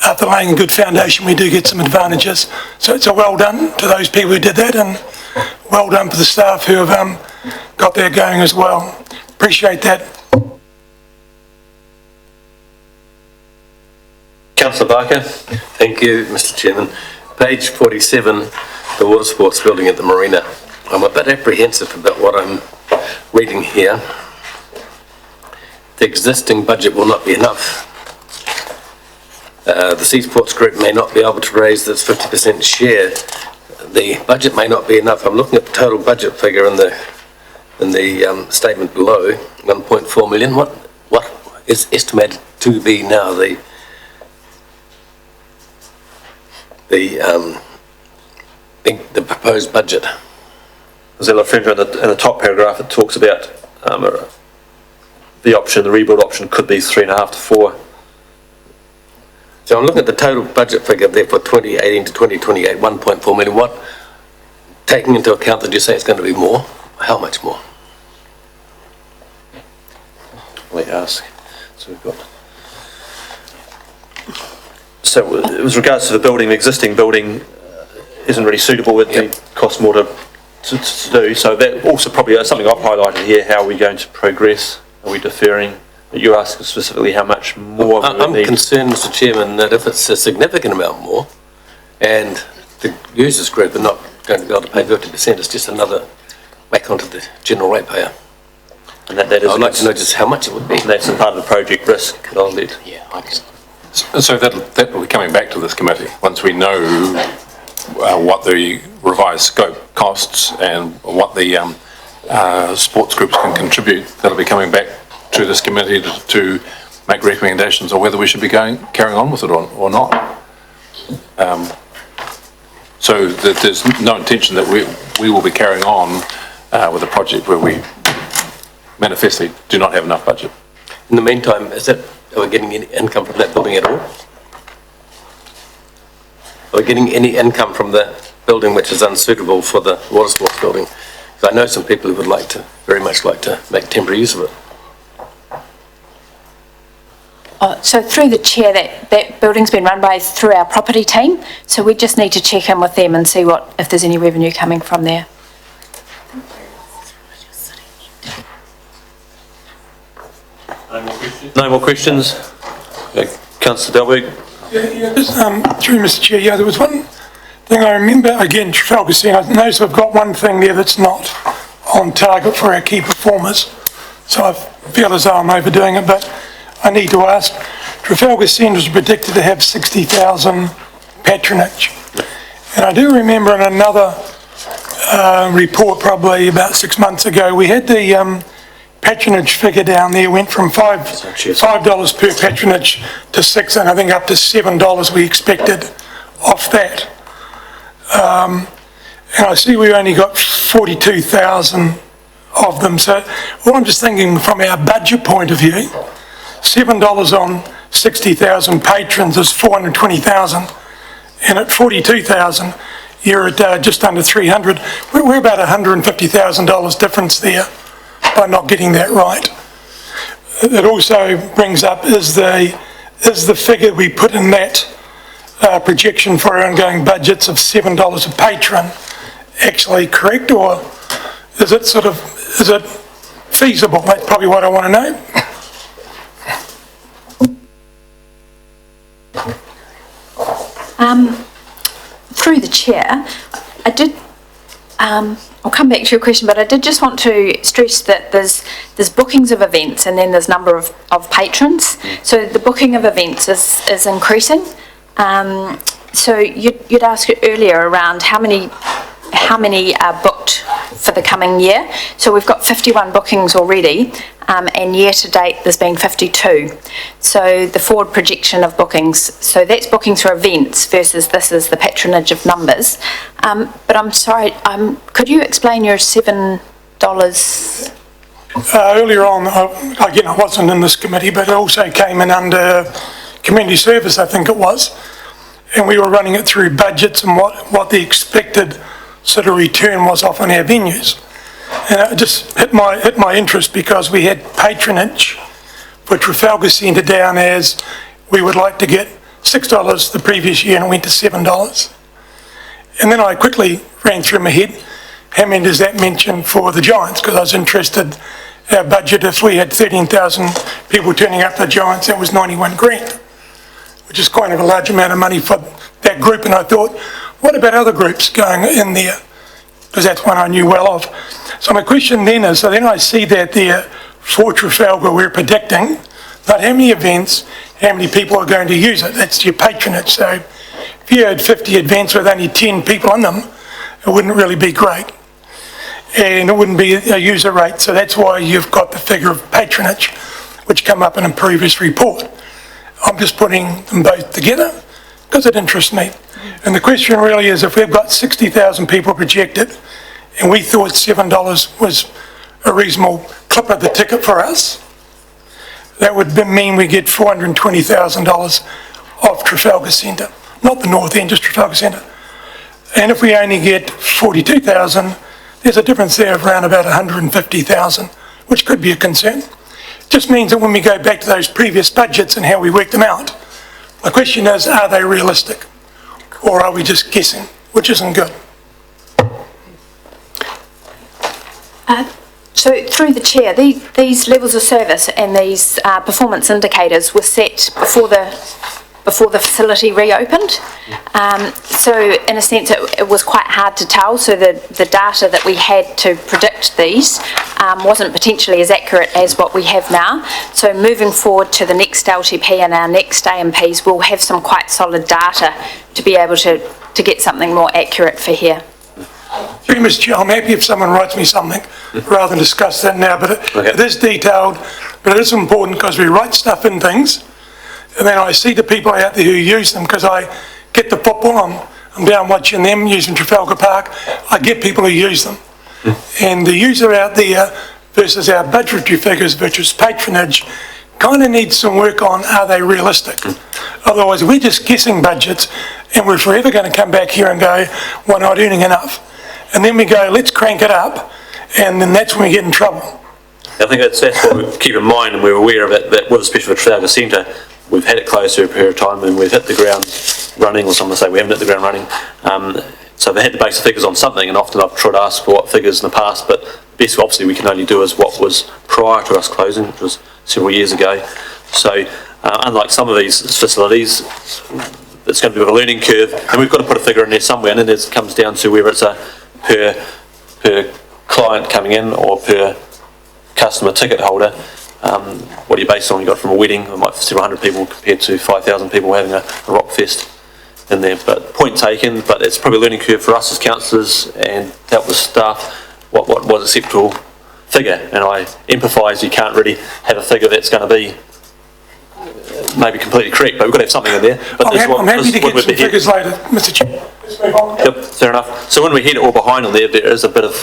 after laying a good foundation, we do get some advantages. So it's a well done to those people who did that, and well done for the staff who have got that going as well. Appreciate that. Councillor Barker. Thank you, Mr Chairman. Page 47, the water sports building at the marina. I'm a bit apprehensive about what I'm reading here. The existing budget will not be enough. The Sea Sports Group may not be able to raise its 50% share. The budget may not be enough. I'm looking at the total budget figure in the statement below, 1.4 million. What is estimated to be now the proposed budget? Zella Friender, in the top paragraph, it talks about the option, the rebuild option could be 3.5 to 4. So I'm looking at the total budget figure there for 2018 to 2028, 1.4 million. What, taking into account that you say it's going to be more, how much more? Let ask. So we've got. So with regards to the building, the existing building isn't really suitable. It costs more to do. So that also probably something I've highlighted here. How are we going to progress? Are we deferring? You asked specifically how much more. I'm concerned, Mr Chairman, that if it's a significant amount more and the users group are not going to be able to pay 50%, it's just another whack onto the general ratepayer. And that is. I'd like to know just how much it would be. And that's a part of the project risk that I'll let. Yeah, I can. So that will be coming back to this committee once we know what the revised scope costs and what the sports groups can contribute. That'll be coming back to this committee to make recommendations on whether we should be carrying on with it or not. So there's no intention that we will be carrying on with a project where we manifestly do not have enough budget. In the meantime, are we getting any income from that building at all? Are we getting any income from the building which is unsuitable for the water sports building? Because I know some people who would very much like to make temporary use of it. So through the chair, that building's been run through our property team, so we just need to check in with them and see if there's any revenue coming from there. No more questions? Councillor Delberg. Through Mr Chair, there was one thing I remember, again, Trafalgar Scene, I noticed we've got one thing there that's not on target for our key performers, so I feel as though I'm overdoing it, but I need to ask. Trafalgar Centre was predicted to have 60,000 patronage. And I do remember in another report probably about 6 months ago, we had the patronage figure down there, went from $5 per patronage to $6, and I think up to $7 we expected off that. And I see we only got 42,000 of them. So what I'm just thinking from our budget point of view, $7 on 60,000 patrons is 420,000, and at 42,000 you're at just under 300. We're about $150,000 difference there by not getting that right. It also brings up, is the figure we put in that projection for our ongoing budgets of $7 a patron actually correct, or is it feasible? That's probably what I want to know. Through the chair, I did, I'll come back to your question, but I did just want to stress that there's bookings of events and then there's number of patrons. So the booking of events is increasing. So you'd asked earlier around how many are booked for the coming year. So we've got 51 bookings already, and year to date there's been 52. So the forward projection of bookings, so that's bookings for events versus this is the patronage of numbers. But I'm sorry, could you explain your $7 Earlier on, again, I wasn't in this committee, but it also came in under community service, I think it was. And we were running it through budgets and what the expected sort of return was off on our venues. And it just hit my interest because we had patronage for Trafalgar Centre down as we would like to get $6 the previous year and it went to $7. And then I quickly ran through my head, how many does that mention for the Giants? Because I was interested, our budget, if we had 13,000 people turning up to the Giants, that was 91 grand, which is kind of a large amount of money for that group. And I thought, what about other groups going in there? Because that's one I knew well of. So my question then is, so then I see that there for Trafalgar, we're predicting not how many events, how many people are going to use it. That's your patronage. So if you had 50 events with only 10 people in them, it wouldn't really be great. And it wouldn't be a user rate. So that's why you've got the figure of patronage, which come up in a previous report. I'm just putting them both together because it interests me. And the question really is, if we've got 60,000 people projected and we thought $7 was a reasonable clip of the ticket for us, that would mean we get $420,000 off Trafalgar Centre, not the North End, just Trafalgar Centre. And if we only get 42,000, there's a difference there of around about 150,000, which could be a concern. It just means that when we go back to those previous budgets and how we work them out, my question is, are they realistic? Or are we just guessing, which isn't good? So through the chair, these levels of service and these performance indicators were set before the facility reopened. So in a sense, it was quite hard to tell. So the data that we had to predict these wasn't potentially as accurate as what we have now. So moving forward to the next LTP and our next AMPs, we'll have some quite solid data to be able to get something more accurate for here. Mr. Chair, I'm happy if someone writes me something rather than discuss that now, but it is detailed, but it is important because we write stuff in things, and then I see the people out there who use them because I get the football, I'm down watching them using Trafalgar Park, I get people who use them. And the user out there versus our budgetary figures, which is patronage, kind of needs some work on, are they realistic? Otherwise, we're just guessing budgets and we're forever going to come back here and go, we're not earning enough. And then we go, let's crank it up, and then that's when we get in trouble. I think that's what we keep in mind, and we're aware of it, that with especially with Trafalgar Centre, we've had it closed for a period of time and we've hit the ground running, or some will say we haven't hit the ground running. So they had to base the figures on something, and often I've tried to ask for what figures in the past, but best obviously we can only do is what was prior to us closing, which was several years ago. So unlike some of these facilities, it's going to be a learning curve, and we've got to put a figure in there somewhere, and then it comes down to whether it's a per client coming in or per customer ticket holder. What are you based on? You got from a wedding, it might be several hundred people compared to 5,000 people having a rock fest in there. But point taken, but it's probably a learning curve for us as councillors and help the staff what was acceptable figure. And I empathise, you can't really have a figure that's going to be maybe completely correct, but we've got to have something in there. But I'm happy to get some figures later, Mr. Chair. Yep, fair enough. So when we hit all behind on there is a bit of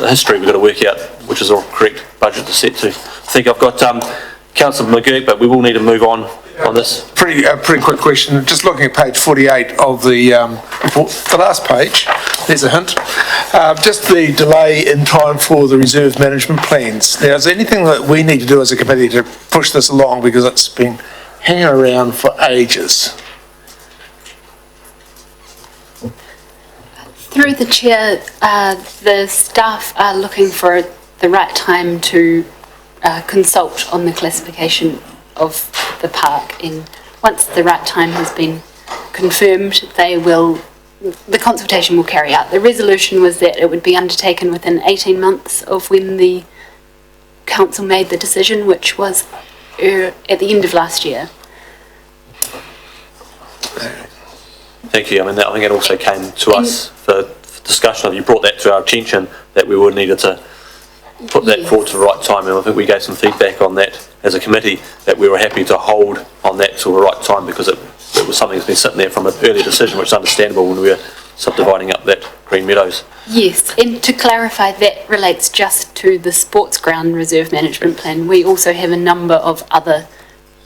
history we've got to work out, which is all correct budget to set to. I think I've got Councillor McGurk, but we will need to move on this. Pretty quick question. Just looking at page 48 of the report, the last page, there's a hint. Just the delay in time for the reserve management plans. Now, is there anything that we need to do as a committee to push this along, because it's been hanging around for ages? Through the chair, the staff are looking for the right time to consult on the classification of the park, and once the right time has been confirmed, the consultation will carry out. The resolution was that it would be undertaken within 18 months of when the council made the decision, which was at the end of last year. Thank you. I mean, I think it also came to us for discussion of, you brought that to our attention, that we would needed to put that forward to the right time, and I think we gave some feedback on that as a committee, that we were happy to hold on that till the right time, because it was something that's been sitting there from an earlier decision, which is understandable when we were subdividing up that Green Meadows. Yes, and to clarify, that relates just to the sports ground reserve management plan. We also have a number of other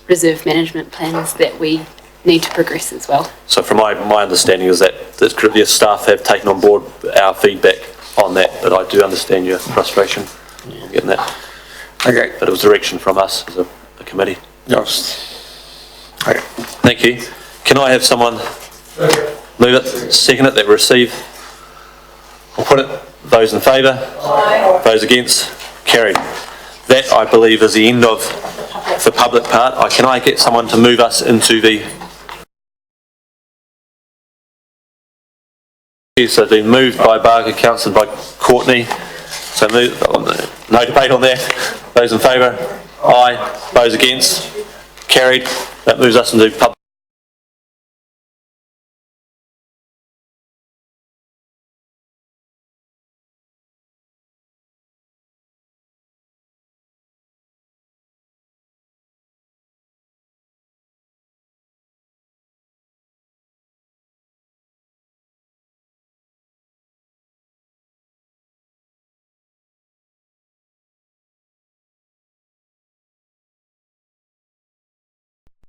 reserve management plans that we need to progress as well. So from my understanding is that the staff have taken on board our feedback on that, but I do understand your frustration on getting that. Okay. But it was direction from us as a committee. Yes. Okay. Thank you. Can I have someone move it, second it, that we receive? I'll put it. Those in favour? Aye. Those against? Carried. That, I believe, is the end of the public part. Can I get someone to move us into the... So it's been moved by Barker, councilled by Courtney. So no debate on that. Those in favour? Aye. Those against? Carried. That moves us into public.